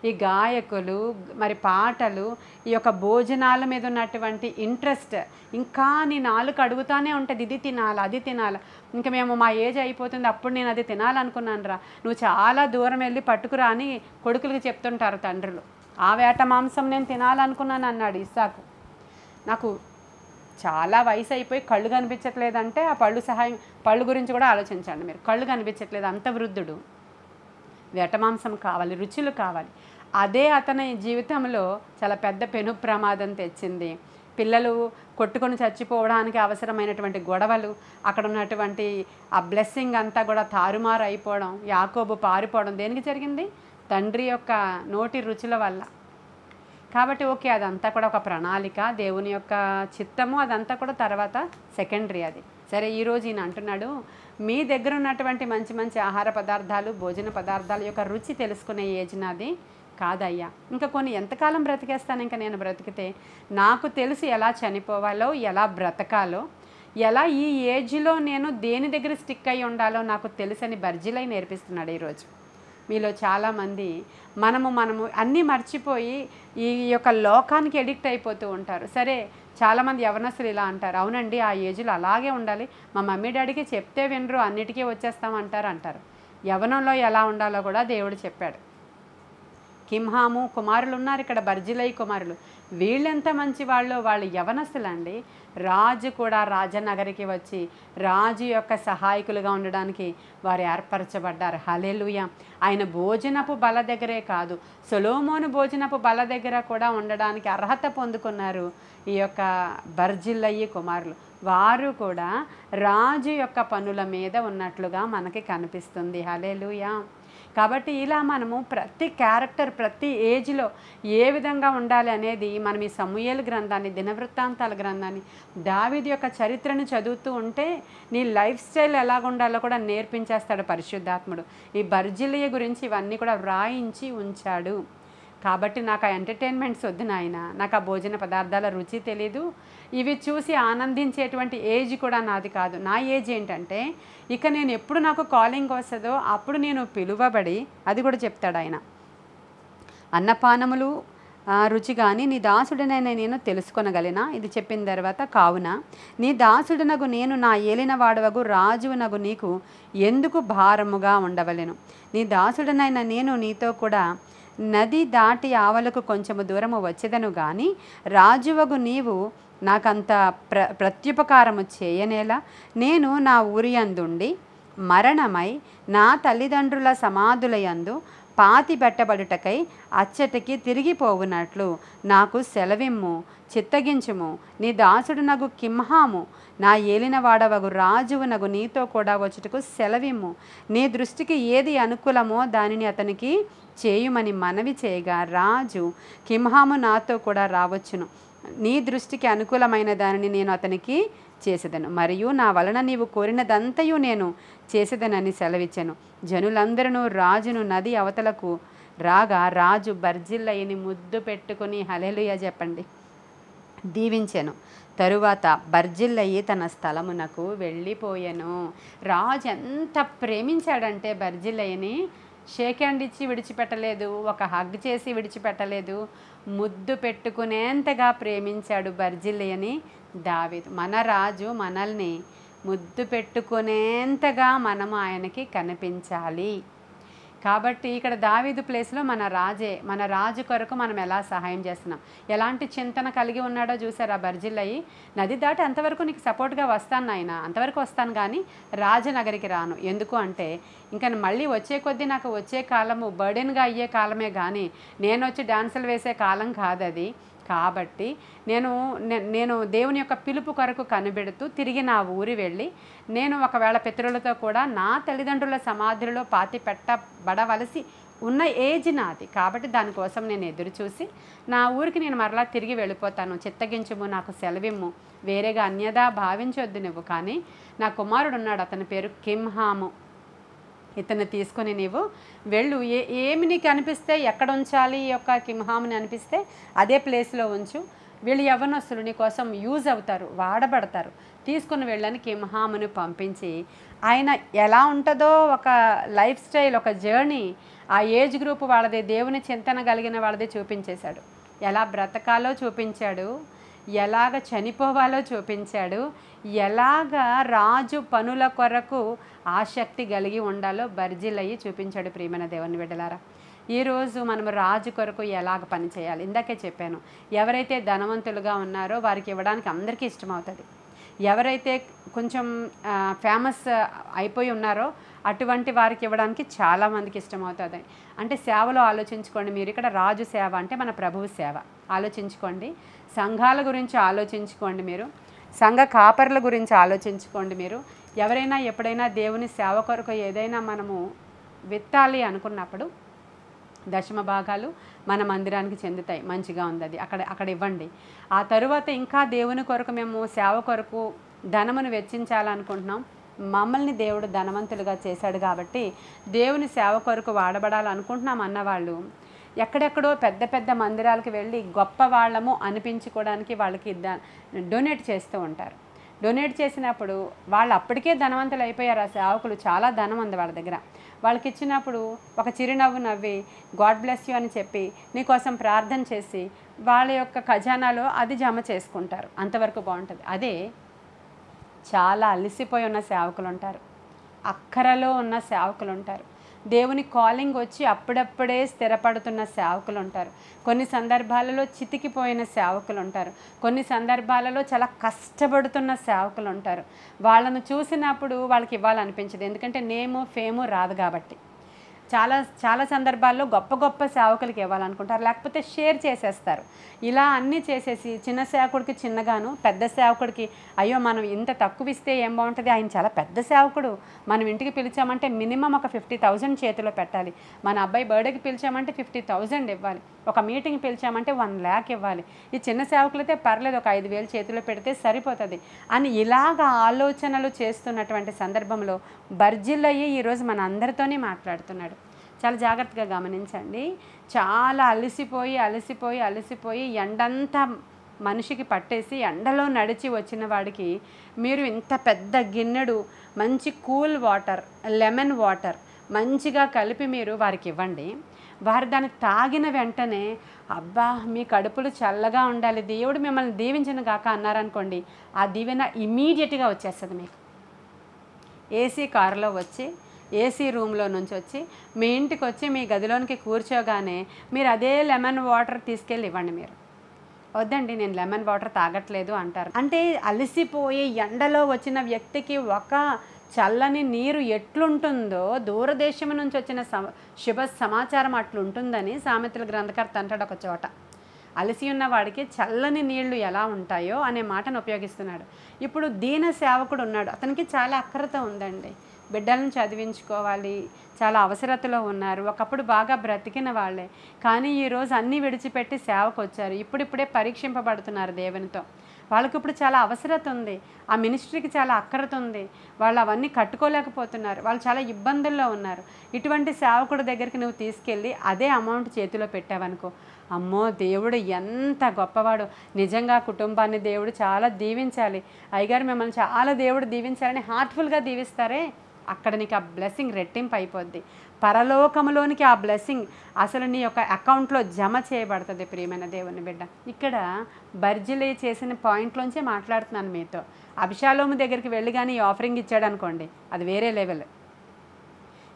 ఈ గాయకులు, మరి పాటలు, ఈ యొక్క భోజనాల మీద ఉన్నటువంటి ఇంట్రెస్ట్, ఇంకా నీ నాలుగు అడుగుతానే ఉంటుంది, ఇది తినాలి అది తినాలి. ఇంకా మేము మా ఏజ్ అయిపోతుంది, అప్పుడు నేను అది తినాలనుకున్నాను రా, నువ్వు చాలా దూరం వెళ్ళి పట్టుకురా అని కొడుకులకి చెప్తుంటారు తండ్రులు. ఆ వేట మాంసం నేను తినాలనుకున్నాను అన్నాడు ఇస్సాకు. నాకు చాలా వయసు అయిపోయి కళ్ళు కనిపించట్లేదంటే ఆ పళ్ళు గురించి కూడా ఆలోచించండి మీరు. కళ్ళు కనిపించట్లేదు, అంత వృద్ధుడు, వేట మాంసం కావాలి, రుచులు కావాలి. అదే అతని జీవితంలో చాలా పెద్ద పెను ప్రమాదం తెచ్చింది. పిల్లలు కొట్టుకొని చచ్చిపోవడానికి అవసరమైనటువంటి గొడవలు, అక్కడ ఉన్నటువంటి ఆ బ్లెస్సింగ్ అంతా కూడా తారుమారు అయిపోవడం, యాకోబు పారిపోవడం దేనికి జరిగింది? తండ్రి యొక్క నోటి రుచుల వల్ల. కాబట్టి ఓకే, అదంతా కూడా ఒక ప్రణాళిక, దేవుని యొక్క చిత్తము, అదంతా కూడా తర్వాత సెకండరీ అది. సరే, ఈరోజు ఈయన అంటున్నాడు, మీ దగ్గర ఉన్నటువంటి మంచి మంచి ఆహార పదార్థాలు, భోజన పదార్థాల యొక్క రుచి తెలుసుకునే ఏజ్ నాది కాదయ్యా. ఇంకా కొన్ని ఎంతకాలం బ్రతికేస్తాను ఇంకా నేను బ్రతికితే? నాకు తెలుసు ఎలా చనిపోవాలో, ఎలా బ్రతకాలో, ఎలా ఈ ఏజ్లో నేను దేని దగ్గర స్టిక్ అయి ఉండాలో నాకు తెలుసని బర్జిలై నేర్పిస్తున్నాడు ఈరోజు. మీలో చాలామంది మనము అన్నీ మర్చిపోయి ఈ యొక్క లోకానికి ఎడిక్ట్ అయిపోతూ ఉంటారు. సరే, చాలామంది యవనస్తులు ఇలా అంటారు, అవునండి ఆ ఏజ్లో అలాగే ఉండాలి, మా మమ్మీ డాడీకి చెప్తే వినరు, అన్నిటికీ వచ్చేస్తామంటారు. యవనంలో ఎలా ఉండాలో కూడా దేవుడు చెప్పాడు. కింహాము కుమారులు ఉన్నారు ఇక్కడ, బర్జిలై కుమారులు, వీళ్ళెంత మంచి వాళ్ళు యవనస్తులండి. రాజు కూడా రాజనగరికి వచ్చి రాజు యొక్క సహాయకులుగా ఉండడానికి వారు ఏర్పరచబడ్డారు. హల్లెలూయా. ఆయన భోజనపు బల దగ్గరే కాదు, సొలొమోను భోజనపు బల దగ్గర కూడా ఉండడానికి అర్హత పొందుకున్నారు ఈ యొక్క బర్జిల్లయి కుమారులు. వారు కూడా రాజు యొక్క పనుల మీద ఉన్నట్లుగా మనకి కనిపిస్తుంది. హల్లెలూయా. కాబట్టి ఇలా మనము ప్రతి క్యారెక్టర్ ప్రతి ఏజ్లో ఏ విధంగా ఉండాలి అనేది మనం ఈ సమూయేలు గ్రంథాన్ని, దినవృత్తాంతాల గ్రంథాన్ని, దావీదు యొక్క చరిత్రను చదువుతూ ఉంటే నీ లైఫ్ స్టైల్ ఎలాగ ఉండాలో కూడా నేర్పించేస్తాడు పరిశుద్ధాత్ముడు. ఈ బర్జిల్లయి గురించి ఇవన్నీ కూడా వ్రాయించి ఉంచాడు. కాబట్టి నాకు ఆ ఎంటర్టైన్మెంట్స్ వద్దు నాయన, నాకు ఆ భోజన పదార్థాల రుచి తెలీదు, ఇవి చూసి ఆనందించేటువంటి ఏజ్ కూడా నాది కాదు. నా ఏజ్ ఏంటంటే ఇక నేను ఎప్పుడు నాకు కాలింగ్ వస్తుందో అప్పుడు నేను పిలువబడి, అది కూడా చెప్తాడు ఆయన, అన్నపానములు రుచి కానీ నీ దాసుడనైనా నేను తెలుసుకొనగలినా. ఇది చెప్పిన తర్వాత, కావున నీ దాసుడనగు నేను నా ఏలిన వాడవగు రాజునగు నీకు ఎందుకు భారముగా ఉండవలెను. నీ దాసుడనైనా నేను నీతో కూడా నది దాటి ఆవలకు కొంచెము దూరము వచ్చేదను గాని రాజువగు నీవు నాకంత ప్రత్యుపకారము చేయనేలా. నేను నా ఊరి అందుండి మరణమై నా తల్లిదండ్రుల సమాధులయందు పాతి పెట్టబడుటకై అచ్చటికి తిరిగిపోవునట్లు నాకు సెలవిమ్ము, చిత్తగించుము. నీ దాసుడునగు కింహాము నా ఏలినవాడవగు రాజువునగు నీతో కూడా వచ్చుటకు సెలవిమ్ము. నీ దృష్టికి ఏది అనుకూలమో దానిని అతనికి చేయుమని మనవి చేయగా, రాజు కింహాము నాతో కూడా రావచ్చును, నీ దృష్టికి అనుకూలమైన దానిని నేను అతనికి చేసేదను, మరియు నా వలన నీవు కోరినదంతయు నేను చేసేదనని సెలవిచ్చాను. జనులందరూ రాజును నది అవతలకు రాగా రాజు బర్జిల్లయిని ముద్దు పెట్టుకుని హల్లెలూయా చెప్పండి దీవించెను. తరువాత బర్జిల్లయి తన స్థలమునకు వెళ్ళిపోయాను. రాజు ఎంత ప్రేమించాడంటే బర్జిల్లయిని షేక్ హ్యాండ్ ఇచ్చి విడిచిపెట్టలేదు, ఒక హగ్ చేసి విడిచిపెట్టలేదు, ముద్దు పెట్టుకునేంతగా ప్రేమించాడు బర్జిల్లయిని దావీదు. మన రాజు మనల్ని ముద్దు పెట్టుకునేంతగా మనము ఆయనకి కనిపించాలి. కాబట్టి ఇక్కడ దావీదు ప్లేస్లో మన రాజు కొరకు మనం ఎలా సహాయం చేస్తున్నాం, ఎలాంటి చింతన కలిగి ఉన్నాడో చూసారా బర్జిల్లయి. నది దాటి అంతవరకు నీకు సపోర్ట్గా వస్తాను నాయన, అంతవరకు వస్తాను కానీ రాజనగరికి రాను. ఎందుకు అంటే ఇంకా మళ్ళీ వచ్చే కొద్దీ నాకు వచ్చే కాలము బర్డెన్గా అయ్యే కాలమే కానీ నేను వచ్చి డాన్సులు వేసే కాలం కాదు అది. కాబట్టి నేను దేవుని యొక్క పిలుపు కొరకు కనిపెడుతూ తిరిగి నా ఊరి వెళ్ళి నేను ఒకవేళ పితరులతో కూడా నా తల్లిదండ్రుల సమాధులలో పాతి పెట్టబడవలసి ఉన్న ఏజ్ నాది. కాబట్టి దానికోసం నేను ఎదురు చూసి నా ఊరికి నేను మరలా తిరిగి వెళ్ళిపోతాను. చిత్తగించుము, నాకు సెలవిమ్ము, వేరేగా అన్యదా భావించొద్దు నువ్వు. కానీ నా కుమారుడు ఉన్నాడు, అతని పేరు కింహాము, ఇతను తీసుకొని నీవు వెళ్ళు. ఏమి నీకు అనిపిస్తే ఎక్కడ ఉంచాలి ఈ యొక్క కింహాముని అనిపిస్తే అదే ప్లేస్లో ఉంచు. వీళ్ళు యవ్వనస్తులు నీ కోసం యూజ్ అవుతారు, వాడబడతారు, తీసుకుని వెళ్ళని కింహాముని పంపించి ఆయన ఎలా ఉంటుందో ఒక లైఫ్ స్టైల్, ఒక జర్నీ, ఆ ఏజ్ గ్రూప్ వాళ్ళదే, దేవుని చింతన కలిగిన వాళ్ళదే చూపించేశాడు. ఎలా బ్రతకాలో చూపించాడు, ఎలాగ చనిపోవాలో చూపించాడు, ఎలాగ రాజు పనుల కొరకు ఆసక్తి కలిగి ఉండాలో బర్జిల్లయి చూపించాడు. ప్రియమైన దేవుని బిడ్డలారా, ఈరోజు మనం రాజు కొరకు ఎలాగ పని చేయాలి. ఇందాకే చెప్పాను, ఎవరైతే ధనవంతులుగా ఉన్నారో వారికి ఇవ్వడానికి అందరికీ ఇష్టమవుతుంది. ఎవరైతే కొంచెం ఫేమస్ అయిపోయి ఉన్నారో అటువంటి వారికి ఇవ్వడానికి చాలామందికి ఇష్టమవుతుంది. అంటే సేవలో ఆలోచించుకోండి మీరు. ఇక్కడ రాజు సేవ అంటే మన ప్రభువు సేవ. ఆలోచించుకోండి. సంఘాల గురించి ఆలోచించుకోండి మీరు. సంఘ కాపర్ల గురించి ఆలోచించుకోండి మీరు. ఎవరైనా ఎప్పుడైనా దేవుని సేవ కొరకు ఏదైనా మనము విత్తాలి అనుకున్నప్పుడు దశమ భాగాలు మన మందిరానికి చెందుతాయి. మంచిగా ఉంది అది, అక్కడ ఇవ్వండి. ఆ తరువాత ఇంకా దేవుని కొరకు మేము సేవ కొరకు ధనమును వెచ్చించాలనుకుంటున్నాం. మమ్మల్ని దేవుడు ధనవంతులుగా చేశాడు కాబట్టి దేవుని సేవ కొరకు వాడబడాలనుకుంటున్నాం అన్నవాళ్ళు ఎక్కడెక్కడో పెద్ద పెద్ద మందిరాలకు వెళ్ళి గొప్ప వాళ్ళము అనిపించుకోవడానికి వాళ్ళకి డొనేట్ చేస్తూ ఉంటారు. డొనేట్ చేసినప్పుడు వాళ్ళు అప్పటికే ధనవంతులు అయిపోయారు. ఆ సేవకులు చాలా ధనం ఉంది వాళ్ళ దగ్గర. వాళ్ళకి ఇచ్చినప్పుడు ఒక చిరునవ్వు నవ్వి గాడ్ బ్లెస్ యూ అని చెప్పి నీకోసం ప్రార్థన చేసి వాళ్ళ యొక్క ఖజానాలో అది జమ చేసుకుంటారు. అంతవరకు బాగుంటుంది. అదే చాలా అలసిపోయి ఉన్న సేవకులు ఉంటారు, అక్కరలో ఉన్న సేవకులు ఉంటారు, దేవుని కాలింగ్ వచ్చి అప్పుడప్పుడే స్థిరపడుతున్న సేవకులు ఉంటారు, కొన్ని సందర్భాలలో చితికిపోయిన సేవకులు ఉంటారు, కొన్ని సందర్భాలలో చాలా కష్టపడుతున్న సేవకులు ఉంటారు. వాళ్ళను చూసినప్పుడు వాళ్ళకి ఇవ్వాలనిపించదు, ఎందుకంటే నేము ఫేము రాదు కాబట్టి. చాలా చాలా సందర్భాల్లో గొప్ప గొప్ప సేవకులకి ఇవ్వాలనుకుంటారు, లేకపోతే షేర్ చేసేస్తారు. ఇలా అన్నీ చేసేసి చిన్న సేవకుడికి చిన్నగాను, పెద్ద సేవకుడికి అయ్యో మనం ఇంత తక్కువ ఇస్తే ఏం బాగుంటుంది, ఆయన చాలా పెద్ద సేవకుడు, మనం ఇంటికి పిలిచామంటే మినిమం ఒక 50,000 చేతిలో పెట్టాలి, మన అబ్బాయి బర్త్డేకి పిలిచామంటే 50,000 ఇవ్వాలి, ఒక మీటింగ్ పిలిచామంటే 1,00,000 ఇవ్వాలి, ఈ చిన్న సేవకులైతే పర్లేదు ఒక 5,000 చేతిలో పెడితే సరిపోతుంది అని ఇలాగ ఆలోచనలు చేస్తున్నటువంటి సందర్భంలో బర్జిల్లయి ఈరోజు మన అందరితోనే మాట్లాడుతున్నాడు. చాలా జాగ్రత్తగా గమనించండి. చాలా అలసిపోయి ఎండంతా మనిషికి పట్టేసి ఎండలో నడిచి వచ్చిన వాడికి మీరు ఇంత పెద్ద గిన్నెడు మంచి కూల్ వాటర్, లెమన్ వాటర్ మంచిగా కలిపి మీరు వారికి ఇవ్వండి. వారు దాన్ని తాగిన వెంటనే అబ్బా మీ కడుపులు చల్లగా ఉండాలి, దేవుడు మిమ్మల్ని దీవించను గాక అన్నారనుకోండి, ఆ దీవెన ఇమీడియట్గా వచ్చేస్తుంది. మీకు ఏసీ కారులో వచ్చి, ఏసీ రూమ్లో నుంచి వచ్చి మీ ఇంటికి వచ్చి మీ గదిలోనికి కూర్చోగానే మీరు అదే లెమన్ వాటర్ తీసుకెళ్ళి ఇవ్వండి. మీరు వద్దండి నేను లెమన్ వాటర్ తాగట్లేదు అంటారు. అంటే అలసిపోయి ఎండలో వచ్చిన వ్యక్తికి ఒక చల్లని నీరు ఎట్లుంటుందో దూరదేశం నుంచి వచ్చిన శుభ సమాచారం అట్లుంటుందని సామెతల గ్రంథకర్త అంటాడు ఒక చోట. అలసి ఉన్న వాడికి చల్లని నీళ్లు ఎలా ఉంటాయో అనే మాటను ఉపయోగిస్తున్నాడు. ఇప్పుడు దీన సేవకుడు ఉన్నాడు, అతనికి చాలా అక్రత ఉందండి, బిడ్డలను చదివించుకోవాలి, చాలా అవసరతలో ఉన్నారు, ఒకప్పుడు బాగా బ్రతికిన వాళ్ళే, కానీ ఈరోజు అన్నీ విడిచిపెట్టి సేవకు వచ్చారు, ఇప్పుడిప్పుడే పరీక్షింపబడుతున్నారు దేవునితో. వాళ్ళకి ఇప్పుడు చాలా అవసరత ఉంది, ఆ మినిస్ట్రీకి చాలా అక్కరత ఉంది, వాళ్ళు అవన్నీ కట్టుకోలేకపోతున్నారు, వాళ్ళు చాలా ఇబ్బందుల్లో ఉన్నారు. ఇటువంటి సేవకుడి దగ్గరికి నువ్వు తీసుకెళ్ళి అదే అమౌంట్ చేతిలో పెట్టావనుకో, అమ్మో దేవుడు ఎంత గొప్పవాడు, నిజంగా కుటుంబాన్ని దేవుడు చాలా దీవించాలి, అయ్యగారు మిమ్మల్ని చాలా దేవుడు దీవించాలని హార్ట్ఫుల్గా దీవిస్తారే, అక్కడ నీకు ఆ బ్లెస్సింగ్ రెట్టింపు అయిపోద్ది. పరలోకములోనికి ఆ బ్లెస్సింగ్ అసలు నీ యొక్క అకౌంట్లో జమ చేయబడుతుంది. ప్రియమైన దేవుని బిడ్డ, ఇక్కడ బర్జిలే చేసిన పాయింట్లోంచే మాట్లాడుతున్నాను మీతో. అబ్షాలోము దగ్గరికి వెళ్ళి కానీ ఈ ఆఫరింగ్ ఇచ్చాడు అనుకోండి, అది వేరే లెవెల్.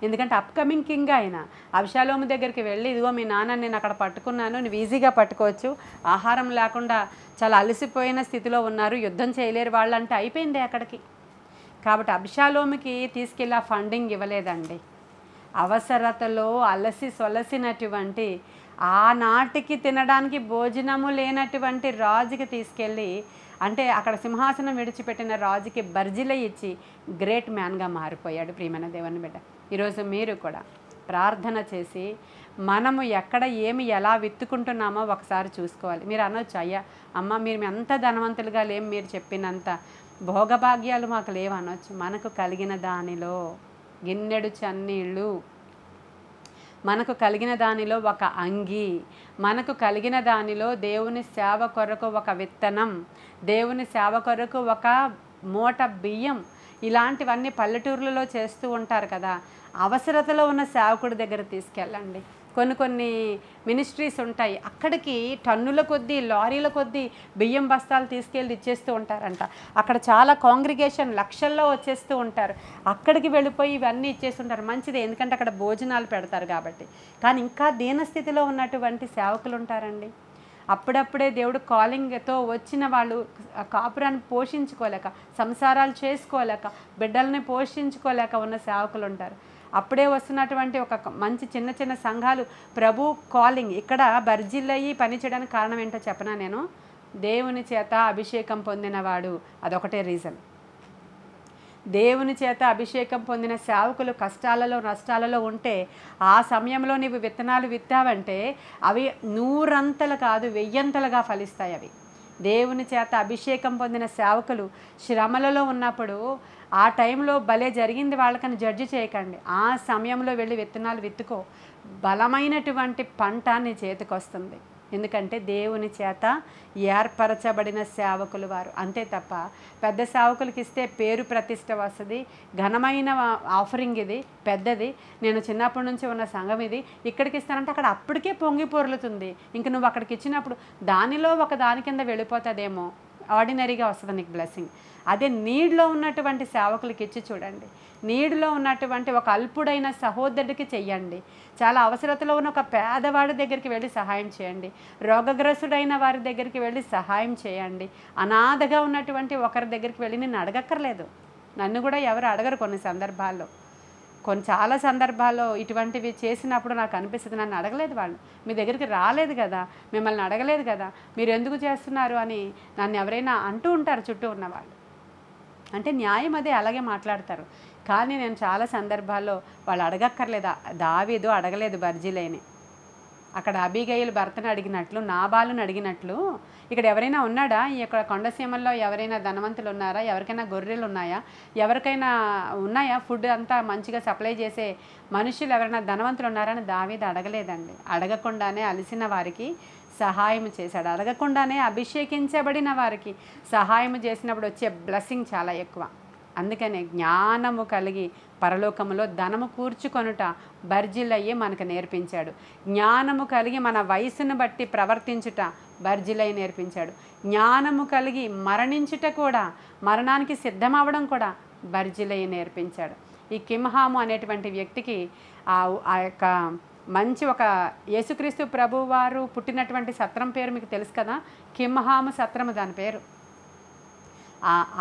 ఎందుకంటే అప్కమింగ్ కింగ్ ఆయన అబ్షాలోము దగ్గరికి వెళ్ళి ఇదిగో మీ నాన్న నేను అక్కడ పట్టుకున్నాను, నువ్వు ఈజీగా పట్టుకోవచ్చు, ఆహారం లేకుండా చాలా అలసిపోయిన స్థితిలో ఉన్నారు, యుద్ధం చేయలేరు వాళ్ళంటే అయిపోయింది అక్కడికి. కాబట్టి అబ్షాలోముకి తీసుకెళ్ళి ఆ ఫండింగ్ ఇవ్వలేదండి. అవసరతలో అలసి సొలసినటువంటి ఆనాటికి తినడానికి భోజనము లేనటువంటి రాజుకి తీసుకెళ్ళి, అంటే అక్కడ సింహాసనం విడిచిపెట్టిన రాజుకి బర్జిలే ఇచ్చి గ్రేట్ మ్యాన్గా మారిపోయాడు. ప్రియమైన దేవుని బిడ్డ, ఈరోజు మీరు కూడా ప్రార్థన చేసి మనము ఎక్కడ ఏమి ఎలా విత్తుకుంటున్నామో ఒకసారి చూసుకోవాలి. మీరు అనొచ్చు, అయ్యా అమ్మ మీరు ఎంత ధనవంతులుగా లేం, మీరు చెప్పినంత భోగభాగ్యాలు మాకు లేవు అనొచ్చు. మనకు కలిగిన దానిలో గిన్నెడు చన్నీళ్ళు, మనకు కలిగిన దానిలో ఒక అంగి, మనకు కలిగిన దానిలో దేవుని సేవ కొరకు ఒక విత్తనం, దేవుని సేవ కొరకు ఒక మూట బియ్యం, ఇలాంటివన్నీ పల్లెటూర్లలో చేస్తూ ఉంటారు కదా. అవసరతలో ఉన్న సేవకుడి దగ్గర తీసుకెళ్ళండి. కొన్ని మినిస్ట్రీస్ ఉంటాయి, అక్కడికి టన్నుల కొద్దీ లారీల కొద్దీ బియ్యం బస్తాలు తీసుకెళ్ళి ఇచ్చేస్తూ ఉంటారంట. అక్కడ చాలా కాంగ్రిగేషన్ లక్షల్లో వచ్చేస్తూ ఉంటారు, అక్కడికి వెళ్ళిపోయి ఇవన్నీ ఇచ్చేస్తుంటారు. మంచిది, ఎందుకంటే అక్కడ భోజనాలు పెడతారు కాబట్టి. కానీ ఇంకా దీనస్థితిలో ఉన్నటువంటి సేవకులు ఉంటారండి. అప్పుడప్పుడే దేవుడు కాలింగ్తో వచ్చిన వాళ్ళు కాపురాన్ని పోషించుకోలేక, సంసారాలు చేసుకోలేక, బిడ్డల్ని పోషించుకోలేక ఉన్న సేవకులు ఉంటారు. అప్పుడే వస్తున్నటువంటి ఒక మంచి చిన్న చిన్న సంఘాలు ప్రభు కాలింగ్, ఇక్కడ బర్జిల్లయి పని చేయడానికి కారణం ఏంటో చెప్పనా నేను, దేవుని చేత అభిషేకం పొందినవాడు, అదొకటే రీజన్. దేవుని చేత అభిషేకం పొందిన సేవకులు కష్టాలలో నష్టాలలో ఉంటే ఆ సమయంలో నీవు విత్తనాలు విత్తావంటే అవి 100 అంతలు కాదు 1000 అంతలుగా ఫలిస్తాయి. అవి దేవుని చేత అభిషేకం పొందిన సేవకులు శ్రమలలో ఉన్నప్పుడు ఆ టైంలో భలే జరిగింది వాళ్ళకని జడ్జి చేయకండి, ఆ సమయంలో వెళ్ళి విత్తనాలు విత్తుకో, బలమైనటువంటి పంట నీ చేతికి వస్తుంది. ఎందుకంటే దేవుని చేత ఏర్పరచబడిన సేవకులు వారు, అంతే తప్ప పెద్ద సేవకులకి ఇస్తే పేరు ప్రతిష్ట వస్తుంది, ఘనమైన ఆఫరింగ్ ఇది పెద్దది, నేను చిన్నప్పటి నుంచి ఉన్న సంఘం ఇది, ఇక్కడికి ఇస్తానంటే అక్కడ అప్పటికే పొంగి పొర్లుతుంది. ఇంక నువ్వు అక్కడికి ఇచ్చినప్పుడు దానిలో ఒక దాని కింద వెళ్ళిపోతుందేమో, ఆర్డినరీగా వస్తుంది నీకు బ్లెస్సింగ్. అదే నీడ్లో ఉన్నటువంటి సేవకులకి ఇచ్చి చూడండి, నీడ్లో ఉన్నటువంటి ఒక అల్పుడైన సహోదరుడికి చెయ్యండి, చాలా అవసరతలో ఉన్న ఒక పేదవాడి దగ్గరికి వెళ్ళి సహాయం చేయండి, రోగగ్రస్తుడైన వారి దగ్గరికి వెళ్ళి సహాయం చేయండి, అనాథగా ఉన్నటువంటి ఒకరి దగ్గరికి వెళ్ళి నేను అడగక్కర్లేదు, నన్ను కూడా ఎవరు అడగరు కొన్ని సందర్భాల్లో. చాలా సందర్భాల్లో ఇటువంటివి చేసినప్పుడు నాకు అనిపిస్తుంది, నన్ను అడగలేదు వాళ్ళు, మీ దగ్గరికి రాలేదు కదా, మిమ్మల్ని అడగలేదు కదా, మీరు ఎందుకు చేస్తున్నారు అని నన్ను ఎవరైనా అంటూ ఉంటారు చుట్టూ ఉన్నవాళ్ళు. అంటే న్యాయం అదే, అలాగే మాట్లాడతారు. కానీ నేను చాలా సందర్భాల్లో వాళ్ళు అడగక్కర్లేదా, దావీదు అడగలేదు బర్జిలైని. అక్కడ అబీగయలు భర్తను అడిగినట్లు, నాబాలుని అడిగినట్లు ఇక్కడ ఎవరైనా ఉన్నాడా, ఈ యొక్క కొండసీమల్లో ఎవరైనా ధనవంతులు ఉన్నారా, ఎవరికైనా గొర్రెలు ఉన్నాయా, ఎవరికైనా ఉన్నాయా, ఫుడ్ అంతా మంచిగా సప్లై చేసే మనుషులు ఎవరైనా ధనవంతులు ఉన్నారని దావీదు అడగలేదండి. అడగకుండానే అలసిన వారికి సహాయం చేశాడు. అడగకుండానే అభిషేకించబడిన వారికి సహాయం చేసినప్పుడు వచ్చే బ్లెస్సింగ్ చాలా ఎక్కువ. అందుకనే జ్ఞానము కలిగి పరలోకములో ధనము కూర్చుకొనుట బర్జిలయ్యే మనకు నేర్పించాడు. జ్ఞానము కలిగి మన వయసును బట్టి ప్రవర్తించుట బర్జిలయ్య నేర్పించాడు. జ్ఞానము కలిగి మరణించుట కూడా, మరణానికి సిద్ధమవ్వడం కూడా బర్జిలయ్య నేర్పించాడు. ఈ కిమ్హాము అనేటువంటి వ్యక్తికి ఆ యొక్క మంచి ఒక యేసుక్రీస్తు ప్రభువు వారు పుట్టినటువంటి సత్రం పేరు మీకు తెలుసు కదా, కిమ్హాము సత్రము దాని పేరు.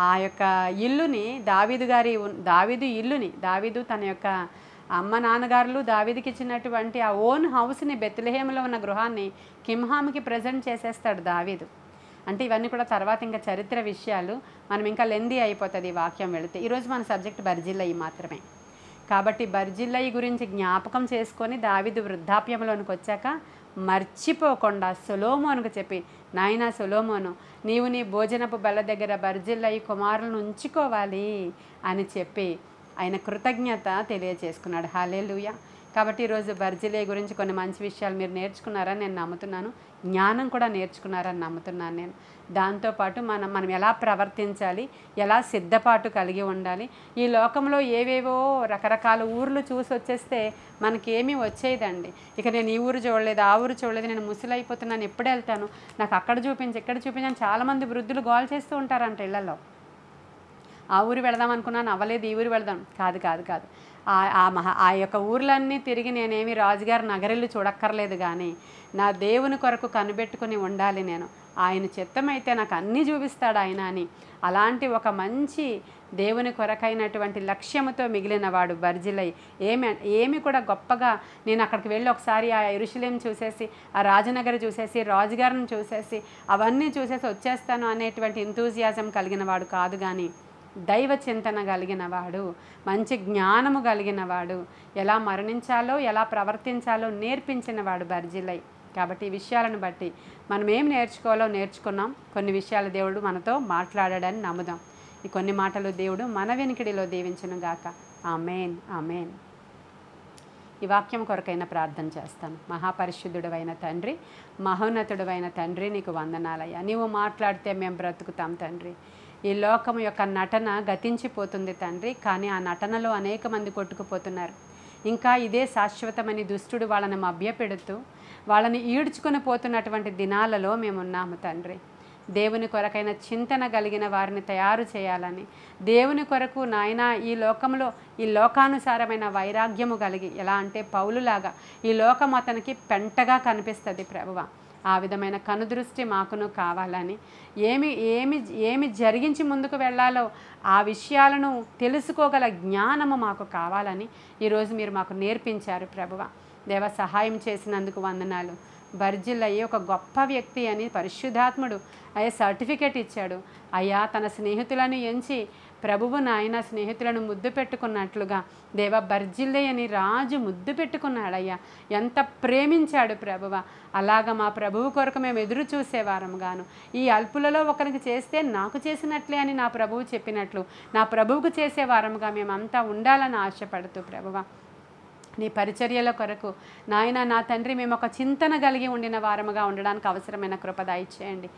ఆ యొక్క ఇల్లుని దావీదు ఇల్లుని, దావీదు తన యొక్క అమ్మ నాన్నగారులు దావీదుకి ఇచ్చినటువంటి ఆ ఓన్ హౌస్ని, బెత్లెహేములో ఉన్న గృహాన్ని కిమ్హాముకి ప్రజెంట్ చేసేస్తాడు దావీదు. అంటే ఇవన్నీ కూడా తర్వాత ఇంకా చరిత్ర విషయాలు, మనం ఇంకా లెందీ అయిపోతుంది ఈ వాక్యం వెళితే. ఈరోజు మన సబ్జెక్ట్ బర్జిల్లయి మాత్రమే. కాబట్టి బర్జిల్లయి గురించి జ్ఞాపకం చేసుకొని దావీదు వృద్ధాప్యంలోనికి వచ్చాక మర్చిపోకుండా సొలొమోనుకు చెప్పి, నాయనా సొలొమోను, నీవు నీ భోజనపు బల్ల దగ్గర బర్జిల్లయి కుమారులను ఉంచుకోవాలి అని చెప్పి ఆయన కృతజ్ఞత తెలియజేసుకున్నాడు. హల్లెలూయా. కాబట్టి ఈరోజు బర్జిల్లయి గురించి కొన్ని మంచి విషయాలు మీరు నేర్చుకున్నారని నేను నమ్ముతున్నాను. జ్ఞానం కూడా నేర్చుకున్నారని నమ్ముతున్నాను నేను. దాంతోపాటు మనం ఎలా ప్రవర్తించాలి, ఎలా సిద్ధపాటు కలిగి ఉండాలి. ఈ లోకంలో ఏవేవో రకరకాల ఊర్లు చూసి వచ్చేస్తే మనకేమీ వచ్చేదండి. ఇక నేను ఈ ఊరు చూడలేదు, ఆ ఊరు చూడలేదు, నేను ముసలైపోతున్నాను, ఎప్పుడు వెళ్తాను, నాకు అక్కడ చూపించి ఇక్కడ చూపించని చాలామంది వృద్ధులు గోల్ చేస్తూ ఉంటారంట ఇళ్లలో. ఆ ఊరు వెళదాం అనుకున్నాను, అవ్వలేదు, ఈ ఊరు వెళదాం. కాదు. ఆ యొక్క ఊర్లన్నీ తిరిగి నేనేమి రాజుగారి నగరిల్లు చూడక్కర్లేదు, కానీ నా దేవుని కొరకు కనిపెట్టుకుని ఉండాలి నేను. ఆయన చిత్తమైతే నాకు అన్నీ చూపిస్తాడు ఆయన అని, అలాంటి ఒక మంచి దేవుని కొరకైనటువంటి లక్ష్యముతో మిగిలిన వాడు బర్జిల్లయి. ఏమి కూడా గొప్పగా నేను అక్కడికి వెళ్ళి ఒకసారి ఆ యెరూషలేం చూసేసి, ఆ రాజనగర్ చూసేసి, రాజుగారిని చూసేసి, అవన్నీ చూసేసి వచ్చేస్తాను అనేటువంటి ఎంతూజియాజం కలిగిన వాడు కాదు, కానీ దైవ చింతన కలిగిన వాడు, మంచి జ్ఞానము కలిగిన వాడు, ఎలా మరణించాలో ఎలా ప్రవర్తించాలో నేర్పించిన వాడు బర్జిల్లయి. కాబట్టి ఈ విషయాలను బట్టి మనం ఏం నేర్చుకోవాలో నేర్చుకున్నాం. కొన్ని విషయాలు దేవుడు మనతో మాట్లాడాడని నమ్ముదాం. ఈ కొన్ని మాటలు దేవుడు మన వెనుకడిలో దీవించును గాక. ఆమేన్, ఆమేన్. ఈ వాక్యం కొరకైన ప్రార్థన చేస్తాను. మహాపరిశుద్ధుడవైన తండ్రి, మహోన్నతుడవైన తండ్రి, నీకు వందనాలయ్యా. నీవు మాట్లాడితే మేము బ్రతుకుతాం తండ్రి. ఈ లోకం యొక్క నటన గతించిపోతుంది తండ్రి, కానీ ఆ నటనలో అనేక మంది కొట్టుకుపోతున్నారు. ఇంకా ఇదే శాశ్వతమని దుష్టుడు వాళ్ళని మభ్యపెడుతూ వాళ్ళని ఈడ్చుకొని పోతున్నటువంటి దినాలలో మేమున్నాము తండ్రి. దేవుని కొరకైన చింతన కలిగిన వారిని తయారు చేయాలని, దేవుని కొరకు నాయన ఈ లోకంలో ఈ లోకానుసారమైన వైరాగ్యము కలిగి, ఎలా అంటే పౌలులాగా ఈ లోకం అతనికి పెంటగా కనిపిస్తుంది ప్రభువా, ఆ విధమైన కనుదృష్టి మాకును కావాలని, ఏమి జరిగించి ముందుకు వెళ్ళాలో ఆ విషయాలను తెలుసుకోగల జ్ఞానము మాకు కావాలని ఈరోజు మీరు మాకు నేర్పించారు ప్రభువా. దేవ, సహాయం చేసినందుకు వందనాలు. బర్జిల్లయి ఒక గొప్ప వ్యక్తి అని పరిశుద్ధాత్ముడు అయ్యా సర్టిఫికేట్ ఇచ్చాడు. అయ్యా తన స్నేహితులను ఎంచి ప్రభువు నాయన స్నేహితులను ముద్దు పెట్టుకున్నట్లుగా దేవ బర్జిల్లయి అని రాజు ముద్దు పెట్టుకున్నాడయ్యా. ఎంత ప్రేమించాడు ప్రభువ. అలాగ మా ప్రభువు కొరకు మేము ఎదురు చూసేవారం గాను, ఈ అల్పులలో ఒకరికి చేస్తే నాకు చేసినట్లే అని నా ప్రభువు చెప్పినట్లు నా ప్రభువుకు చేసేవారముగా మేమంతా ఉండాలని ఆశపడుతూ ప్రభువ, నీ పరిచర్యల కొరకు నాయన నా తండ్రి మేము ఒక చింతన కలిగి ఉండిన వారముగా ఉండడానికి అవసరమైన కృప దయచేయండి.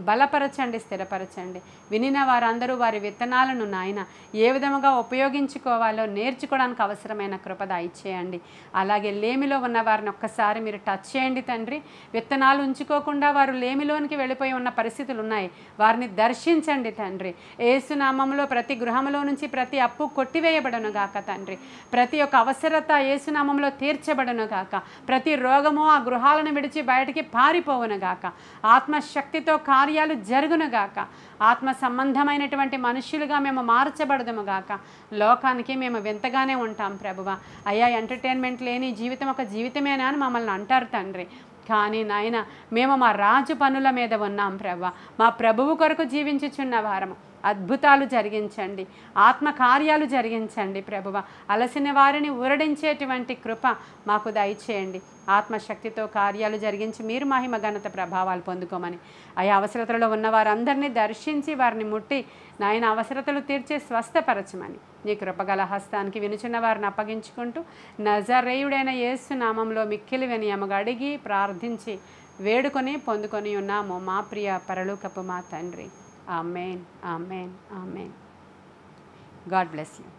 బలపరచండి, స్థిరపరచండి. వినిన వారందరూ వారి విత్తనాలను నాయన ఏ విధముగా ఉపయోగించుకోవాలో నేర్చుకోవడానికి అవసరమైన కృప దయచేయండి. అలాగే లేమిలో ఉన్న వారిని ఒక్కసారి మీరు టచ్ చేయండి తండ్రి. విత్తనాలు ఉంచుకోకుండా వారు లేమిలోనికి వెళ్ళిపోయి ఉన్న పరిస్థితులు ఉన్నాయి, వారిని దర్శించండి తండ్రి. యేసు నామములో ప్రతి గృహంలో నుంచి ప్రతి అప్పు కొట్టివేయబడను గాక తండ్రి. ప్రతి ఒక్క అవసరత యేసు నామములో తీర్చబడును గాక. ప్రతి రోగము ఆ గృహాలను విడిచి బయటికి పారిపోవును గాక. ఆత్మశక్తితో కార్యాలు జరుగును గాక. ఆత్మ సంబంధమైనటువంటి మనుష్యులుగా మేము మార్చబడదుము గాక. లోకానికి మేము వింతగానే ఉంటాం ప్రభువా. అయ్యా, ఎంటర్టైన్మెంట్ లేని జీవితం ఒక జీవితమేనా అని మమ్మల్ని అంటారు తండ్రి. కానీ నాయన, మేము మా రాజు పనుల మీద ఉన్నాం ప్రభువా. మా ప్రభువు కొరకు జీవించుచున్న వారము. అద్భుతాలు జరిగించండి, ఆత్మకార్యాలు జరిగించండి ప్రభువ. అలసిన వారిని ఊరడించేటువంటి కృప మాకు దయచేయండి. ఆత్మశక్తితో కార్యాలు జరిగించి మీరు మహిమ ఘనత ప్రభావాలు పొందుకోమని, ఆయా అవసరతలలో ఉన్న వారందరినీ దర్శించి వారిని ముట్టి నాయన అవసరతలు తీర్చే స్వస్థపరచమని నీ కృపగల హస్తానికి వినుచున్న వారిని అప్పగించుకుంటూ నజరేయుడైన యేసు నామంలో మిక్కిలి వినయముగా అడిగి ప్రార్థించి వేడుకొని పొందుకొని ఉన్నాము మా ప్రియ పరలోకపు మా తండ్రి. Amen, amen, amen. God bless you.